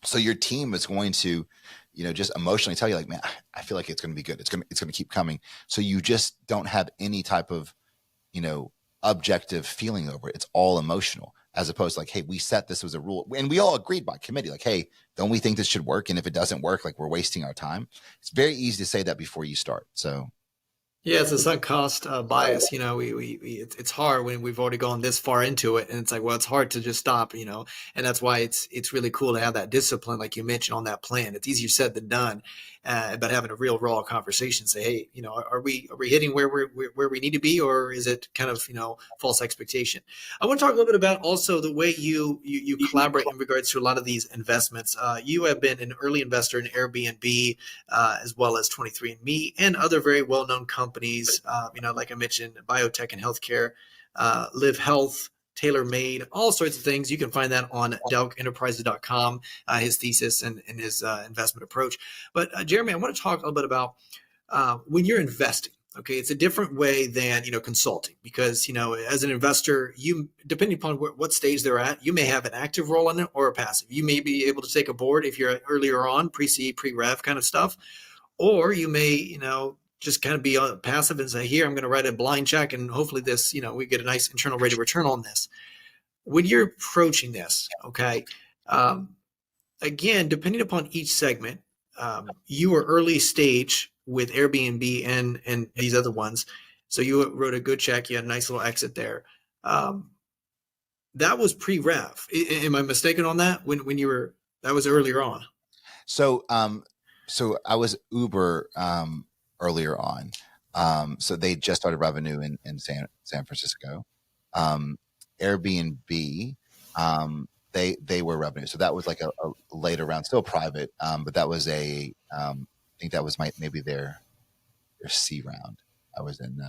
So your team is going to, just emotionally tell you like, man, I feel like it's going to be good. It's going to keep coming. So you just don't have any type of, objective feeling over it. It's all emotional, as opposed to like, hey, we set this as a rule and we all agreed by committee, like, hey, don't we think this should work? And if it doesn't work, like we're wasting our time. It's very easy to say that before you start. So yeah, it's a sunk cost bias. It's hard when we've already gone this far into it, and it's like, well, it's hard to just stop. And that's why it's really cool to have that discipline, like you mentioned, on that plan. It's easier said than done, but having a real raw conversation, say, hey, are we hitting where we need to be, or is it kind of false expectation? I want to talk a little bit about also the way you collaborate in regards to a lot of these investments. You have been an early investor in Airbnb, as well as 23andMe and other very well-known companies, like I mentioned, biotech and healthcare, Live Health, tailor-made, all sorts of things. You can find that on delkenterprises.com, his thesis and his investment approach. But Jeremy, I want to talk a little bit about when you're investing. Okay, it's a different way than consulting, because as an investor, you, depending upon what stage they're at, you may have an active role in it or a passive. You may be able to take a board if you're earlier on, pre-seed, pre-rev kind of stuff, or you may just kind of be passive and say, here, I'm going to write a blind check and hopefully this, we get a nice internal rate of return on this. When you're approaching this, okay, again, depending upon each segment, you were early stage with Airbnb and these other ones. So you wrote a good check. You had a nice little exit there. That was pre-rev. Am I mistaken on that? When you were, that was earlier on. So I was Uber, earlier on. So they just started revenue in San Francisco. Airbnb, they were revenue. So that was like a later round, still private. But that was I think that was maybe their C round. I was in.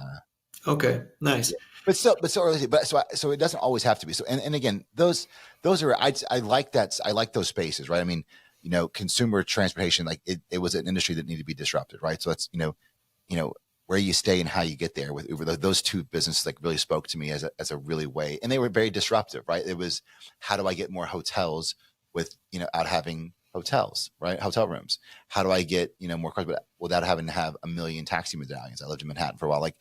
Okay, nice. But so early. But so it doesn't always have to be. So and again, those are I like that. I like those spaces, right? I mean, consumer transportation, like it was an industry that needed to be disrupted, right? So that's, where you stay and how you get there with Uber. Those two businesses like really spoke to me as a really way, and they were very disruptive, right? It was, how do I get more hotels without having hotels, right? Hotel rooms. How do I get, more cars, but without having to have a million taxi medallions? I lived in Manhattan for a while. Like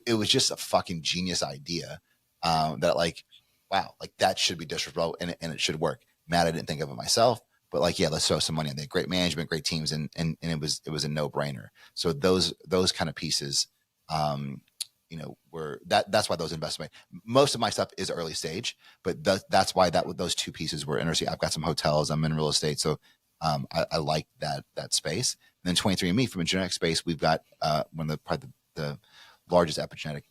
it was just a fucking genius idea. That like, wow, like that should be disruptive and it should work. Matt, I didn't think of it myself, but like, yeah, let's throw some money in there. Great management, great teams. And it was a no brainer. So those kind of pieces, that's why those investments, most of my stuff is early stage, but that's why those two pieces were interesting. I've got some hotels, I'm in real estate. So, I like that space. And then 23andMe from a genetic space, we've got, one of probably the largest epigenetic,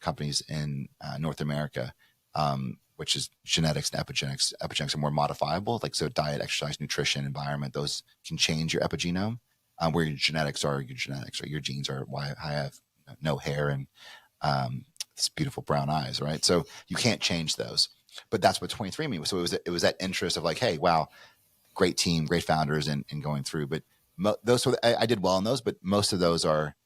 companies in, North America, which is genetics and epigenetics. Epigenetics are more modifiable, like so diet, exercise, nutrition, environment, those can change your epigenome. Where your genetics are your genetics, right? Your genes are why I have no hair and, this beautiful brown eyes, right? So you can't change those, but that's what 23andMe was. So it was that interest of like, hey, wow, great team, great founders, and going through. But I did well in those, but most of those are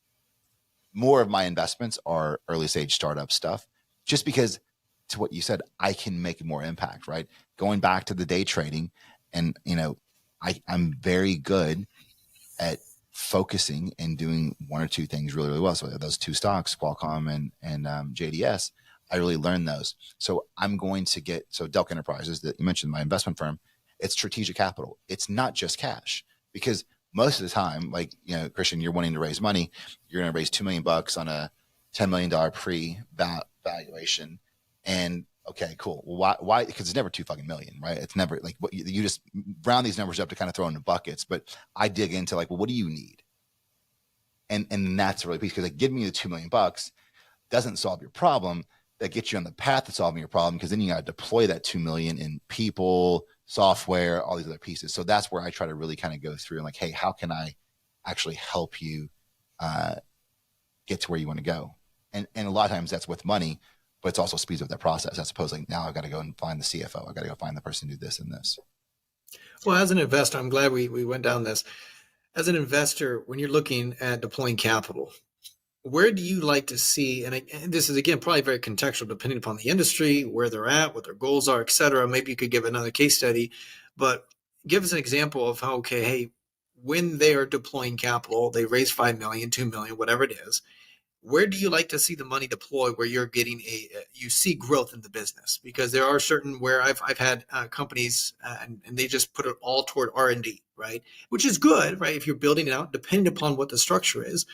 more of my investments are early stage startup stuff, just because to what you said, I can make more impact, right? Going back to the day trading, and I'm very good at focusing and doing one or two things really, really well. So those two stocks, Qualcomm and JDS, I really learned those. So I'm going to Delk Enterprises that you mentioned, my investment firm, it's strategic capital. It's not just cash, because most of the time, like, Christian, you're wanting to raise money. You're going to raise $2 million on a $10 million pre-valuation. And okay, cool. Well, why? Because it's never 2 fucking million, right? It's never like what you just round these numbers up to kind of throw into buckets. But I dig into like, well, what do you need? And that's a really piece, because like giving you the $2 million doesn't solve your problem. That gets you on the path to solving your problem, because then you got to deploy that 2 million in people, software, all these other pieces. So that's where I try to really kind of go through and like, hey, how can I actually help you get to where you want to go? And a lot of times that's with money, but it's also speeds up that process. As opposed to like, now I've got to go and find the CFO. I've got to go find the person to do this and this. Well, as an investor, I'm glad we went down this. As an investor, when you're looking at deploying capital, where do you like to see, and this is again probably very contextual depending upon the industry, where they're at, what their goals are, et cetera. Maybe you could give another case study, but give us an example of how, okay, hey, when they are deploying capital, they raise 5 million, 2 million, whatever it is. Where do you like to see the money deployed where you're getting you see growth in the business? Because there are certain where I've had companies and they just put it all toward R&D, right? Which is good, right? If you're building it out, depending upon what the structure is.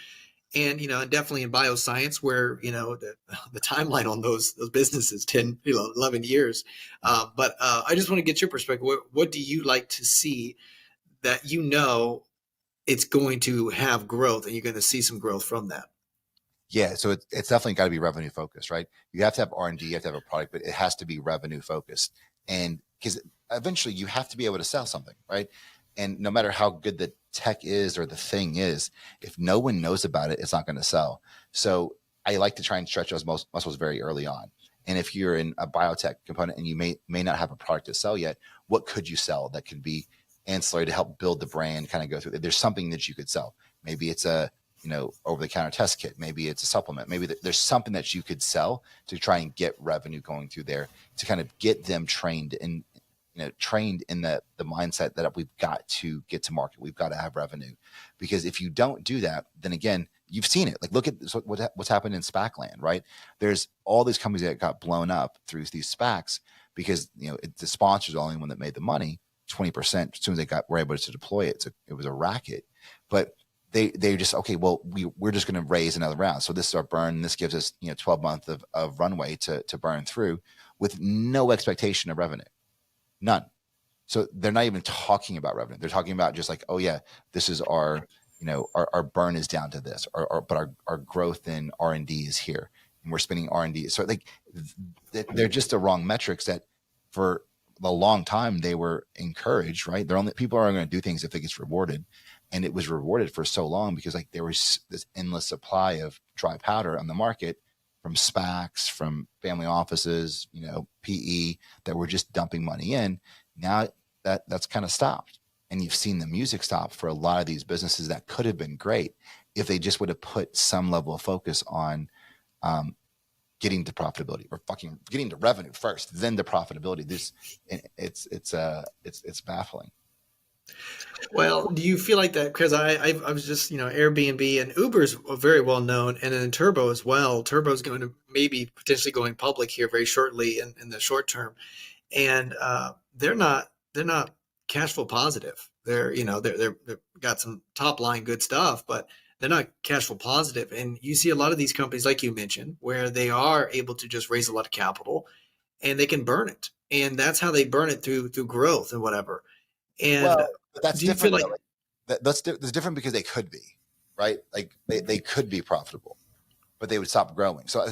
And, definitely in bioscience where, the timeline on those businesses, 10, 11 years. But I just want to get your perspective. What do you like to see that, it's going to have growth and you're going to see some growth from that? Yeah, so it's definitely got to be revenue focused, right? You have to have R&D, you have to have a product, but it has to be revenue focused. And because eventually you have to be able to sell something, right? And no matter how good the tech is or the thing is, if no one knows about it, it's not going to sell. So I like to try and stretch those muscles very early on. And if you're in a biotech component and you may not have a product to sell yet, what could you sell that could be ancillary to help build the brand, kind of go through? There's something that you could sell. Maybe it's a over-the-counter test kit. Maybe it's a supplement. Maybe there's something that you could sell to try and get revenue going through there, to kind of get them trained in the mindset that we've got to get to market. We've got to have revenue, because if you don't do that, then again, you've seen it. Like, look at what's happened in SPAC land, right? There's all these companies that got blown up through these SPACs because the sponsors are the only one that made the money. 20% as soon as were able to deploy it. So it was a racket, but they just, okay, well, we're just going to raise another round. So this is our burn. This gives us 12 months of runway to burn through with no expectation of revenue, none. So they're not even talking about revenue. They're talking about just like, oh yeah, this is our our burn is down to this, but our growth in R&D is here, and we're spending R&D. So like they're just the wrong metrics that for a long time they were encouraged, right? People are going to do things if it gets rewarded. And it was rewarded for so long because like there was this endless supply of dry powder on the market from SPACs, from family offices, PE, that were just dumping money in. Now that's kind of stopped. And you've seen the music stop for a lot of these businesses that could have been great if they just would have put some level of focus on getting to profitability, or fucking getting to revenue first, then to profitability. It's baffling. Well, do you feel like that? Because I was just, Airbnb and Uber's very well known, and then Turbo as well. Turbo's going to maybe potentially going public here very shortly in the short term, and they're not cash flow positive. They're got some top line good stuff, but they're not cash flow positive. And you see a lot of these companies, like you mentioned, where they are able to just raise a lot of capital and they can burn it, and that's how they burn it through growth and whatever. And Well, but that's do you feel different though. like Like that's different because they could be, right? Like they could be profitable, but they would stop growing. So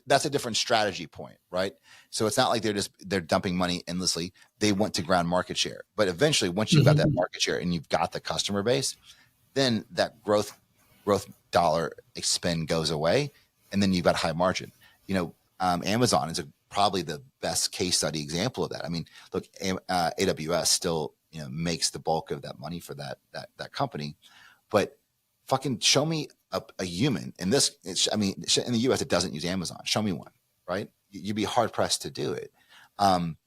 that's a different strategy point, right? So it's not like they're dumping money endlessly. They want to ground market share, but eventually, once you've got that Mhm. market share and you've got the customer base, then that growth dollar expend goes away, and then you've got high margin. Amazon is probably the best case study example of that. I mean, look, AWS still makes the bulk of that money for that company, but fucking show me a human in this. I mean, in the U.S. it doesn't use Amazon. Show me one, right? You'd be hard pressed to do it. Um,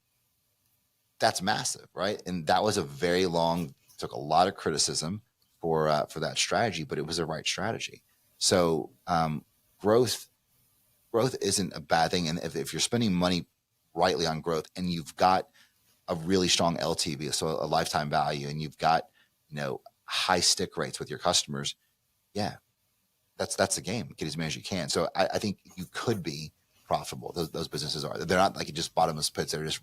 that's massive, right? And that was a very long, took a lot of criticism for that strategy, but it was the right strategy. So growth growth isn't a bad thing, and if you're spending money rightly on growth, and you've got a really strong LTV, so a lifetime value, and you've got high stick rates with your customers, yeah, that's the game. Get as many as you can. So I think you could be profitable. Those businesses are. They're not like just bottomless pits. They're just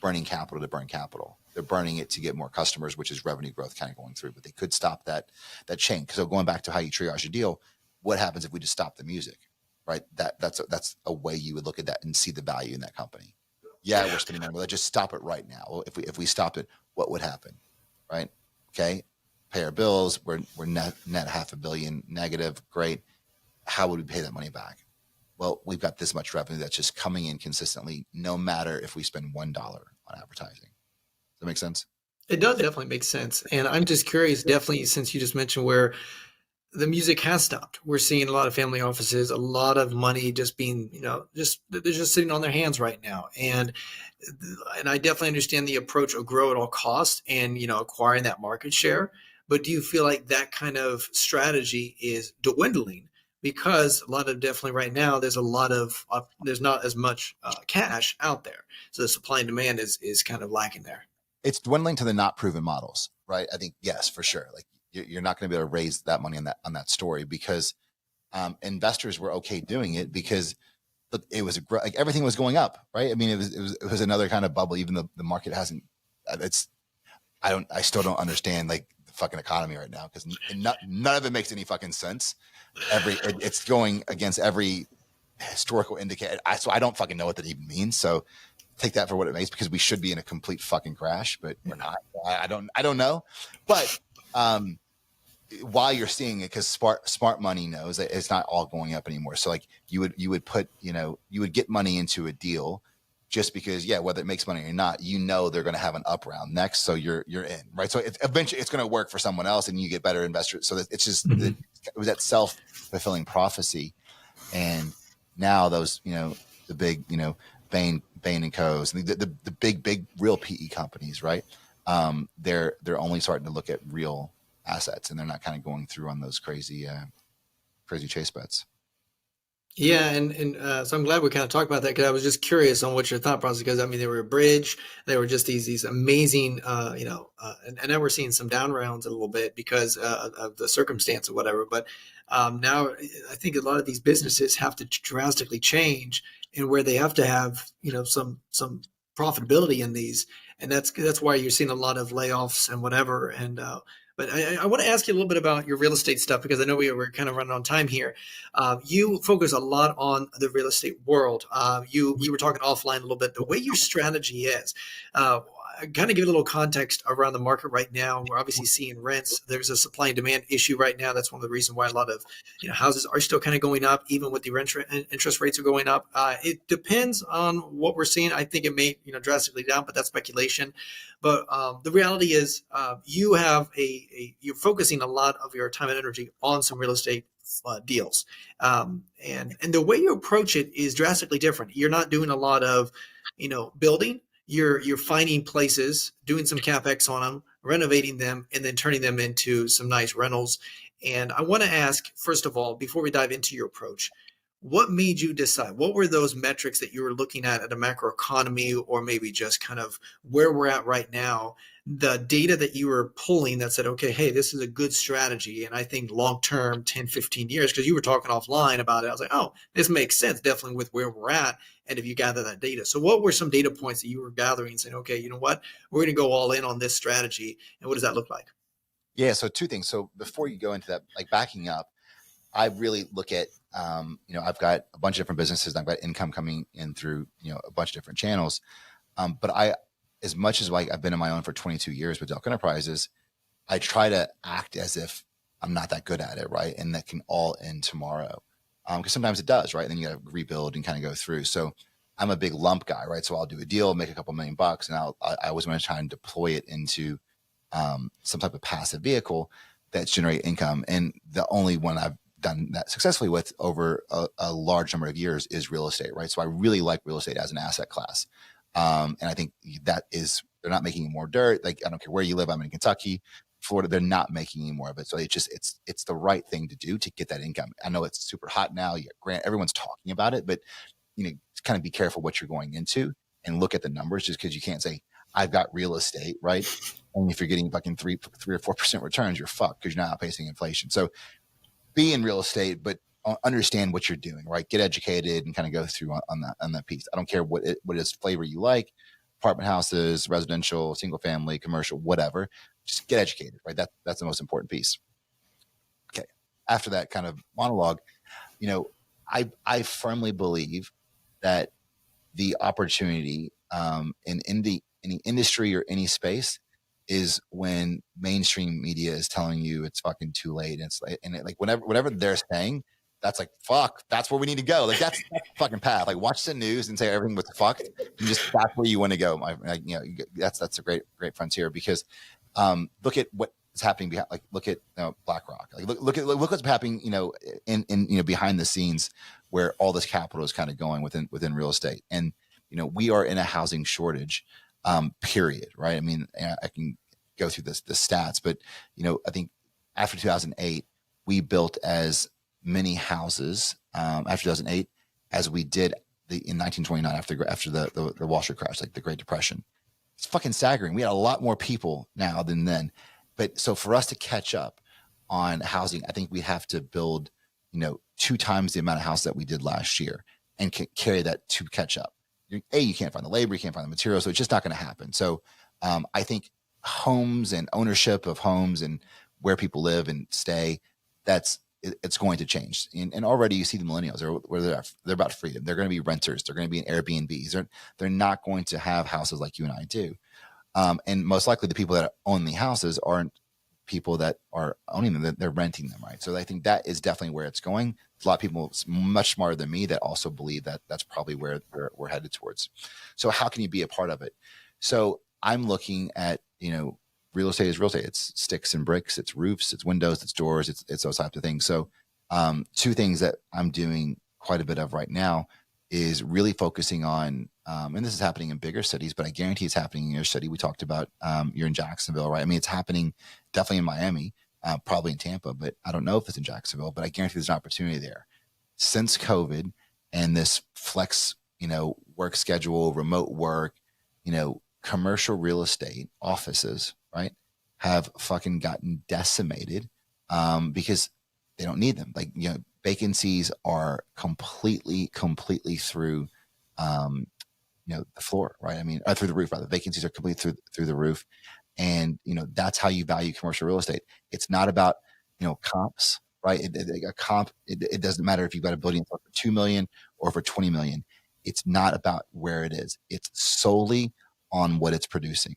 burning capital to burn capital. They're burning it to get more customers, which is revenue growth kind of going through. But they could stop that chain. So going back to how you triage a deal, what happens if we just stop the music, right? That's a way you would look at that and see the value in that company. Yeah, we're spending money. Well, let's just stop it right now. Well, if we stopped it, what would happen, right? Okay, pay our bills. We're net $500 million negative. Great. How would we pay that money back? Well, we've got this much revenue that's just coming in consistently, no matter if we spend $1 on advertising. Does that make sense? it does definitely make sense. And I'm just curious, definitely, since you just mentioned where the music has stopped. We're seeing a lot of family offices, a lot of money just being, just they're just sitting on their hands right now. And I definitely understand the approach of grow at all costs and acquiring that market share. But do you feel like that kind of strategy is dwindling? Because a lot of definitely right now, there's not as much cash out there, so the supply and demand is kind of lacking there. It's dwindling to the not proven models, right? I think yes, for sure. Like you're not going to be able to raise that money on that story because investors were okay doing it because look, it was like everything was going up, right? I mean, it was another kind of bubble. Even the market hasn't. It's I still don't understand like the fucking economy right now because none of it makes any fucking sense. It's going against every historical indicator. So I don't fucking know what that even means. So take that for what it makes because we should be in a complete fucking crash, but we're not. I don't know, but while you're seeing it, because smart money knows that it's not all going up anymore. So like you would put you would get money into a deal just because whether it makes money or not, they're going to have an up round next, so you're in, right? So eventually it's going to work for someone else, and you get better investors. So it's just Mhm. it was that self-fulfilling prophecy, and now those the big Bain and Co's, the big real PE companies, right? They're only starting to look at real assets, and they're not kind of going through on those crazy chase bets. Yeah, and so I'm glad we kind of talked about that because I was just curious on what your thought process. Because I mean, they were a bridge, they were just these amazing, and now we're seeing some down rounds a little bit because of the circumstance or whatever. But now I think a lot of these businesses have to drastically change, and where they have to have some profitability in these, and that's why you're seeing a lot of layoffs and whatever. And but I want to ask you a little bit about your real estate stuff because I know we were kind of running on time here. You focus a lot on the real estate world. We were talking offline a little bit. The way your strategy is, kind of give a little context around the market right now. We're obviously seeing rents. There's a supply and demand issue right now. That's one of the reasons why a lot of houses are still kind of going up, even with the interest rates are going up. It depends on what we're seeing. I think it may drastically down, but that's speculation. But the reality is, you're focusing a lot of your time and energy on some real estate deals, and the way you approach it is drastically different. You're not doing a lot of building. You're finding places, doing some capex on them, renovating them, and then turning them into some nice rentals. And I want to ask, first of all, before we dive into your approach, what made you decide? What were those metrics that you were looking at a macro economy, or maybe just kind of where we're at right now? The data that you were pulling that said, okay, hey, this is a good strategy. And I think long term, 10, 15 years, because you were talking offline about it, I was like, oh, this makes sense, definitely with where we're at. And if you gather that data. So, what were some data points that you were gathering and saying, okay, you know what, we're going to go all in on this strategy? And what does that look like? Yeah. So two things. So before you go into that, like backing up, I really look at, I've got a bunch of different businesses and I've got income coming in through, a bunch of different channels. But as much as like I've been on my own for 22 years with Delk Enterprises, I try to act as if I'm not that good at it. Right. And that can all end tomorrow. Cause sometimes it does. Right. And then you got to rebuild and kind of go through. So I'm a big lump guy. Right. So I'll do a deal, make a couple $1,000,000 and I always want to try and deploy it into some type of passive vehicle that's generate income. And the only one I've done that successfully with over a large number of years is real estate, right? So I really like real estate as an asset class. And I think that is, they're not making more dirt. Like, I don't care where you live. I'm in Kentucky, Florida, they're not making any more of it. So it's the right thing to do to get that income. I know it's super hot now. Grant, everyone's talking about it, but kind of be careful what you're going into and look at the numbers, just because you can't say, I've got real estate, right? And if you're getting fucking 3 or 4% returns, you're fucked because you're not outpacing inflation. So be in real estate, but understand what you're doing, right? Get educated and kind of go through on that piece. I don't care what is flavor you like, apartment houses, residential, single family, commercial, whatever. Just get educated, right? That's the most important piece. Okay. After that kind of monologue, I firmly believe that the opportunity in any industry or any space is when mainstream media is telling you it's fucking too late. Whatever they're saying, that's like, fuck, that's where we need to go. Like that's the fucking path. Like watch the news and say everything was fucked. And that's where you want to go. That's a great frontier because look at what is happening behind, like look at BlackRock. Like look what's happening, in behind the scenes where all this capital is kind of going within real estate. And we are in a housing shortage. Period. Right. I mean, I can go through the stats, but I think after 2008, we built as many houses after 2008 as we did in 1929 after the Wall Street crash, like the Great Depression. It's fucking staggering. We had a lot more people now than then, but so for us to catch up on housing, I think we have to build 2 times the amount of houses that we did last year and carry that to catch up. You can't find the labor, you can't find the material, so it's just not going to happen. So I think homes and ownership of homes and where people live and stay, it's going to change. And already you see the millennials, they're about freedom. They're going to be renters. They're going to be in Airbnbs. They're not going to have houses like you and I do. And most likely the people that own the houses aren't people that are owning them, they're renting them, right? So I think that is definitely where it's going. A lot of people much smarter than me that also believe that that's probably where we're headed towards. So how can you be a part of it? So I'm looking at, real estate is real estate. It's sticks and bricks, it's roofs, it's windows, it's doors, it's those types of things. So 2 things that I'm doing quite a bit of right now is really focusing on, and this is happening in bigger cities, but I guarantee it's happening in your city. We talked about, you're in Jacksonville, right? I mean, it's happening definitely in Miami, probably in Tampa, but I don't know if it's in Jacksonville, but I guarantee there's an opportunity there. Since COVID and this flex, work schedule, remote work, commercial real estate offices, right, have fucking gotten decimated because they don't need them. Like, vacancies are completely through, the floor, right? I mean, through the roof, rather. Vacancies are completely through the roof. And, that's how you value commercial real estate. It's not about, comps, right? A comp, it doesn't matter if you've got a building for 2 million or for 20 million. It's not about where it is. It's solely on what it's producing.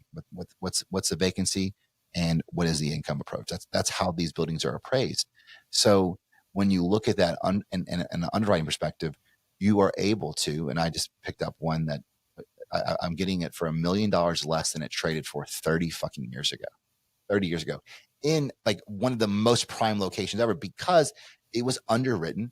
What's the vacancy and what is the income approach? That's how these buildings are appraised. So when you look at that in an underwriting perspective, you are able to, and I just picked up one that I'm getting it for $1 million less than it traded for 30 fucking years ago. 30 years ago in like one of the most prime locations ever because it was underwritten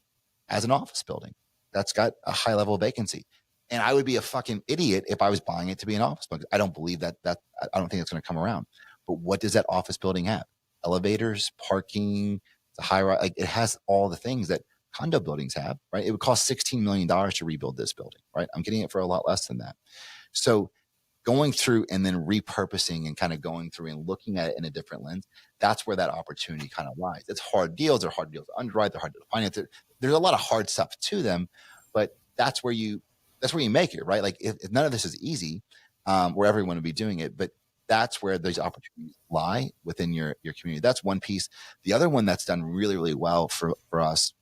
as an office building that's got a high level of vacancy. And I would be a fucking idiot if I was buying it to be an office building. I don't believe that I don't think it's going to come around. but what does that office building have? Elevators, parking, the high rise, like it has all the things that condo buildings have, right? It would cost $16 million to rebuild this building, right? I'm getting it for a lot less than that. So going through and then repurposing and kind of going through and looking at it in a different lens, that's where that opportunity kind of lies. It's hard deals. They're hard deals to underwrite. They're hard to finance. There's a lot of hard stuff to them, but that's where you make it, right? Like if none of this is easy, where everyone would be doing it, but that's where those opportunities lie within your community. That's one piece. The other one that's done really, really well for us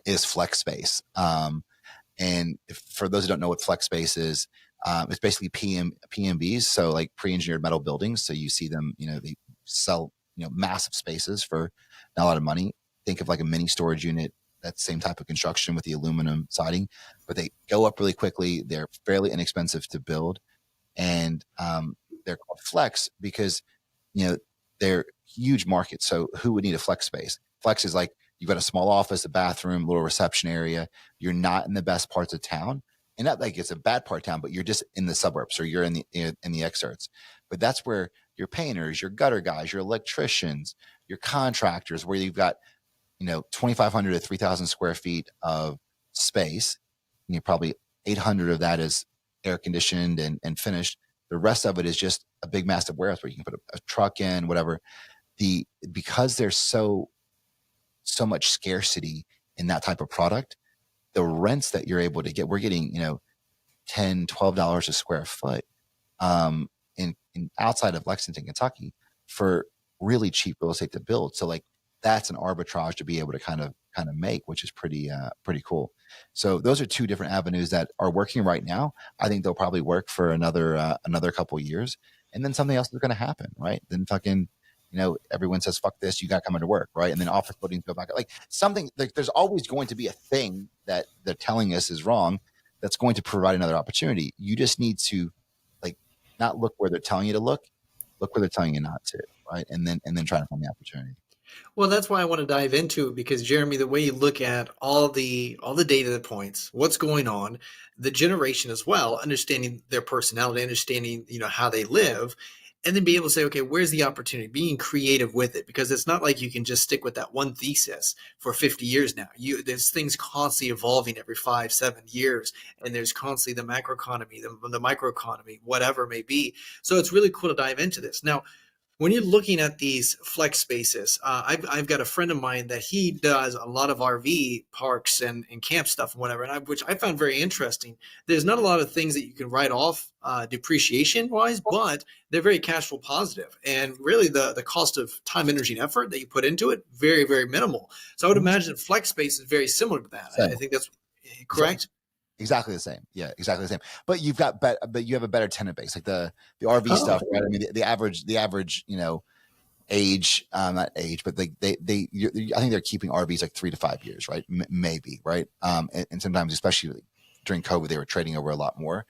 is flex space. And for those who don't know what flex space is, it's basically PMBs, so like pre-engineered metal buildings. So you see them, they sell, massive spaces for not a lot of money. Think of like a mini storage unit, that same type of construction with the aluminum siding, but they go up really quickly. They're fairly inexpensive to build, and they're called flex because they're huge markets. So who would need a flex space? Flex is like you've got a small office, a bathroom, little reception area. You're not in the best parts of town. And not like it's a bad part of town, but you're just in the suburbs or you're in the exurts. But that's where your painters, your gutter guys, your electricians, your contractors, where you've got 2,500 to 3,000 square feet of space. Probably 800 of that is air conditioned and finished. The rest of it is just a big massive warehouse where you can put a truck in, whatever. Because there's so much scarcity in that type of product, the rents that you're able to get, we're getting, $10, $12 a square foot in outside of Lexington, Kentucky, for really cheap real estate to build. So like that's an arbitrage to be able to kind of make, which is pretty cool. So those are two different avenues that are working right now. I think they'll probably work for another couple of years, and then something else is going to happen, right? Then fucking everyone says, fuck this, you got to come into work, right? And then office buildings go back. Like something, like there's always going to be a thing that they're telling us is wrong that's going to provide another opportunity. You just need to not look where they're telling you to look where they're telling you not to, right? And then try to find the opportunity. Well, that's why I want to dive into it, because Jeremy, the way you look at all the data points, what's going on, the generation as well, understanding their personality, understanding how they live, and then be able to say, okay, where's the opportunity? Being creative with it, because it's not like you can just stick with that one thesis for 50 years now. There's things constantly evolving every 5-7 years, and there's constantly the macroeconomy, the microeconomy, whatever it may be. So it's really cool to dive into this. Now, when you're looking at these flex spaces, I've got a friend of mine that he does a lot of RV parks and camp stuff and whatever, which I found very interesting. There's not a lot of things that you can write off depreciation wise, but they're very cash flow positive. And really the cost of time, energy, and effort that you put into it, very, very minimal. So I would imagine flex space is very similar to that. I think that's correct. Exactly the same. Yeah, exactly the same. But you have a better tenant base, like the RV stuff, right? I mean, the average, age, not age, but I think they're keeping RVs like 3 to 5 years, right? Maybe, right? And sometimes, especially during COVID, they were trading over a lot more.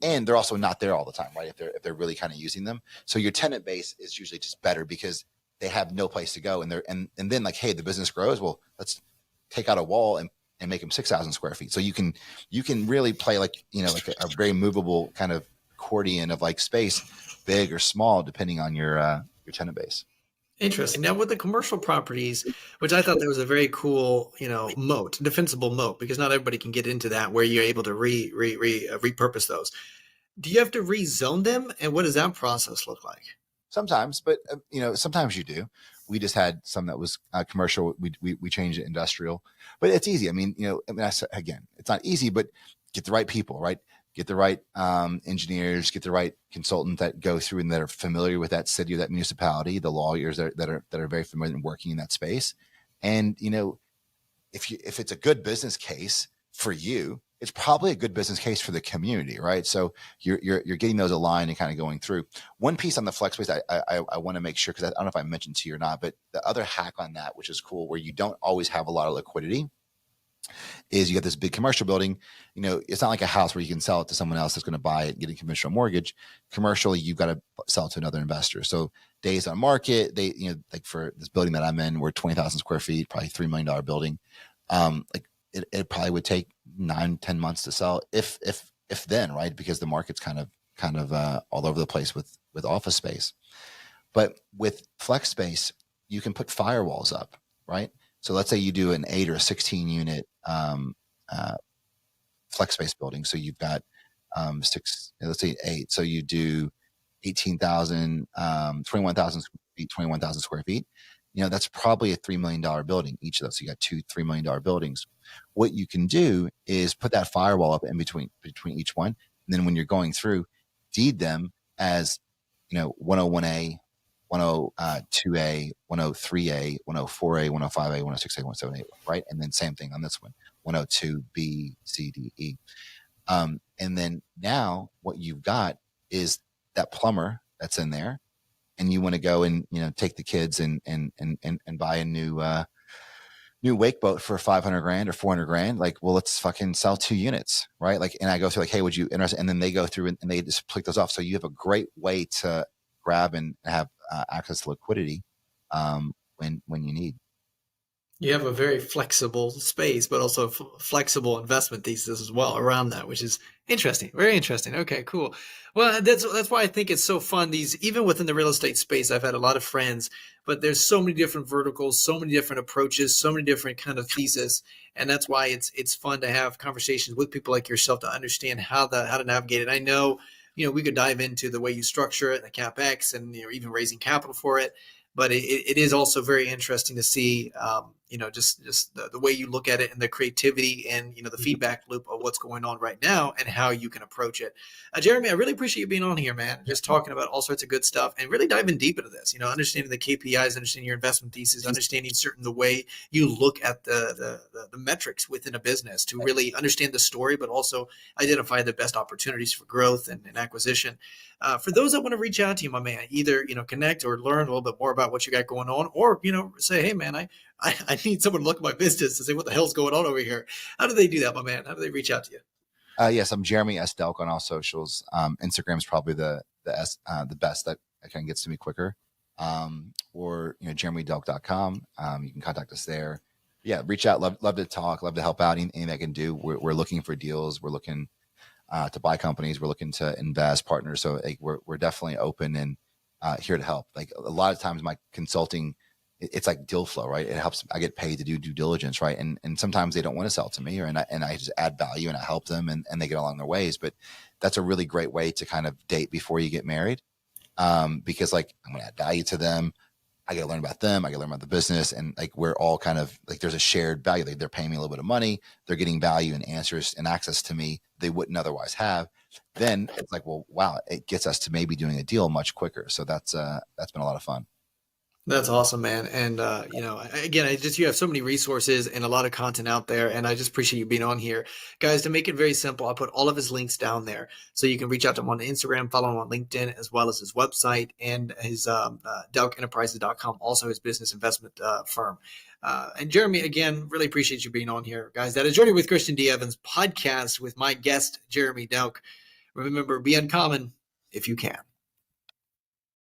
And they're also not there all the time, right? If they're really kind of using them. So your tenant base is usually just better because they have no place to go, and then like, hey, the business grows. Well, let's take out a wall and make them 6,000 square feet. So you can really play like a very movable kind of accordion of like space, big or small, depending on your tenant base. Interesting. Now with the commercial properties, which I thought that was a very cool, moat, defensible moat, because not everybody can get into that where you're able to repurpose those. Do you have to rezone them, and what does that process look like? Sometimes, but sometimes you do. We just had some that was commercial. We changed it industrial, but it's easy. I mean, again, it's not easy, but get the right people, right? Get the right engineers, get the right consultant that go through and that are familiar with that city or that municipality, the lawyers that are very familiar and working in that space. And if it's a good business case for you, it's probably a good business case for the community, right? So you're getting those aligned and kind of going through. One piece on the flex space I want to make sure, because I don't know if I mentioned to you or not, but the other hack on that, which is cool, where you don't always have a lot of liquidity, is you got this big commercial building. It's not like a house where you can sell it to someone else that's going to buy it and get a conventional mortgage. Commercially, you've got to sell it to another investor. So days on market, like for this building that I'm in, we're 20,000 square feet, probably $3 million building. It probably would take 9-10 months to sell, if then, right? Because the market's kind of all over the place with office space. But with flex space, you can put firewalls up, right? So let's say you do an 8 or a 16 unit flex space building. So you've got six, let's say 8. So you do 18,000, 21,000 square feet, 21,000 square feet. That's probably a $3 million building, each of those. So you got two $3 million buildings. What you can do is put that firewall up in between each one. And then when you're going through, deed them as, 101A, 102A, 103A, 104A, 105A, 106A, 107A, right? And then same thing on this one, 102B, C, D, E. And then now what you've got is that plumber that's in there, and you want to go and take the kids and buy a new wake boat for 500 grand or 400 grand. Like, well, let's fucking sell 2 units, right? Like, and I go through like, hey, would you interested? And then they go through and they just click those off. So you have a great way to grab and have access to liquidity when you need. You have a very flexible space, but also flexible investment thesis as well around that, which is interesting. Very interesting. Okay, cool. Well, that's why I think it's so fun. Even within the real estate space, I've had a lot of friends, but there's so many different verticals, so many different approaches, so many different kind of thesis, and that's why it's fun to have conversations with people like yourself to understand how to navigate it. I know, we could dive into the way you structure it, the capex, and even raising capital for it. But it is also very interesting to see, just the way you look at it and the creativity and, the feedback loop of what's going on right now and how you can approach it. Jeremy, I really appreciate you being on here, man. Just talking about all sorts of good stuff and really diving deep into this, understanding the KPIs, understanding your investment thesis, understanding the way you look at the metrics within a business to really understand the story, but also identify the best opportunities for growth and acquisition. For those that want to reach out to you, my man, either, connect or learn a little bit more about what you got going on, or, say, hey, man, I need someone to look at my business to say what the hell's going on over here. How do they do that, my man? How do they reach out to you? Yes, I'm Jeremy S. Delk on all socials. Instagram is probably the best that kind of gets to me quicker. Or, jeremydelk.com. You can contact us there. Yeah, reach out. Love to talk. Love to help out. Anything I can do. We're looking for deals. We're looking to buy companies. We're looking to invest partners. So we're definitely open and here to help. Like a lot of times my consulting, it's like deal flow, right? It helps. I get paid to do due diligence, right? And sometimes they don't want to sell to me, and I just add value and I help them and they get along their ways. But that's a really great way to kind of date before you get married. Because like I'm going to add value to them. I got to learn about them. I got to learn about the business. And like, we're all kind of like, there's a shared value. They're paying me a little bit of money. They're getting value and answers and access to me they wouldn't otherwise have. Then it's like, well, wow, it gets us to maybe doing a deal much quicker. So that's been a lot of fun. That's awesome, man. And, again, you have so many resources and a lot of content out there. And I just appreciate you being on here. Guys, to make it very simple, I'll put all of his links down there. So you can reach out to him on Instagram, follow him on LinkedIn, as well as his website and his DelkEnterprises.com, also his business investment firm. And Jeremy, again, really appreciate you being on here. Guys, that is Journey with Christian D. Evans podcast with my guest, Jeremy Delk. Remember, be uncommon if you can.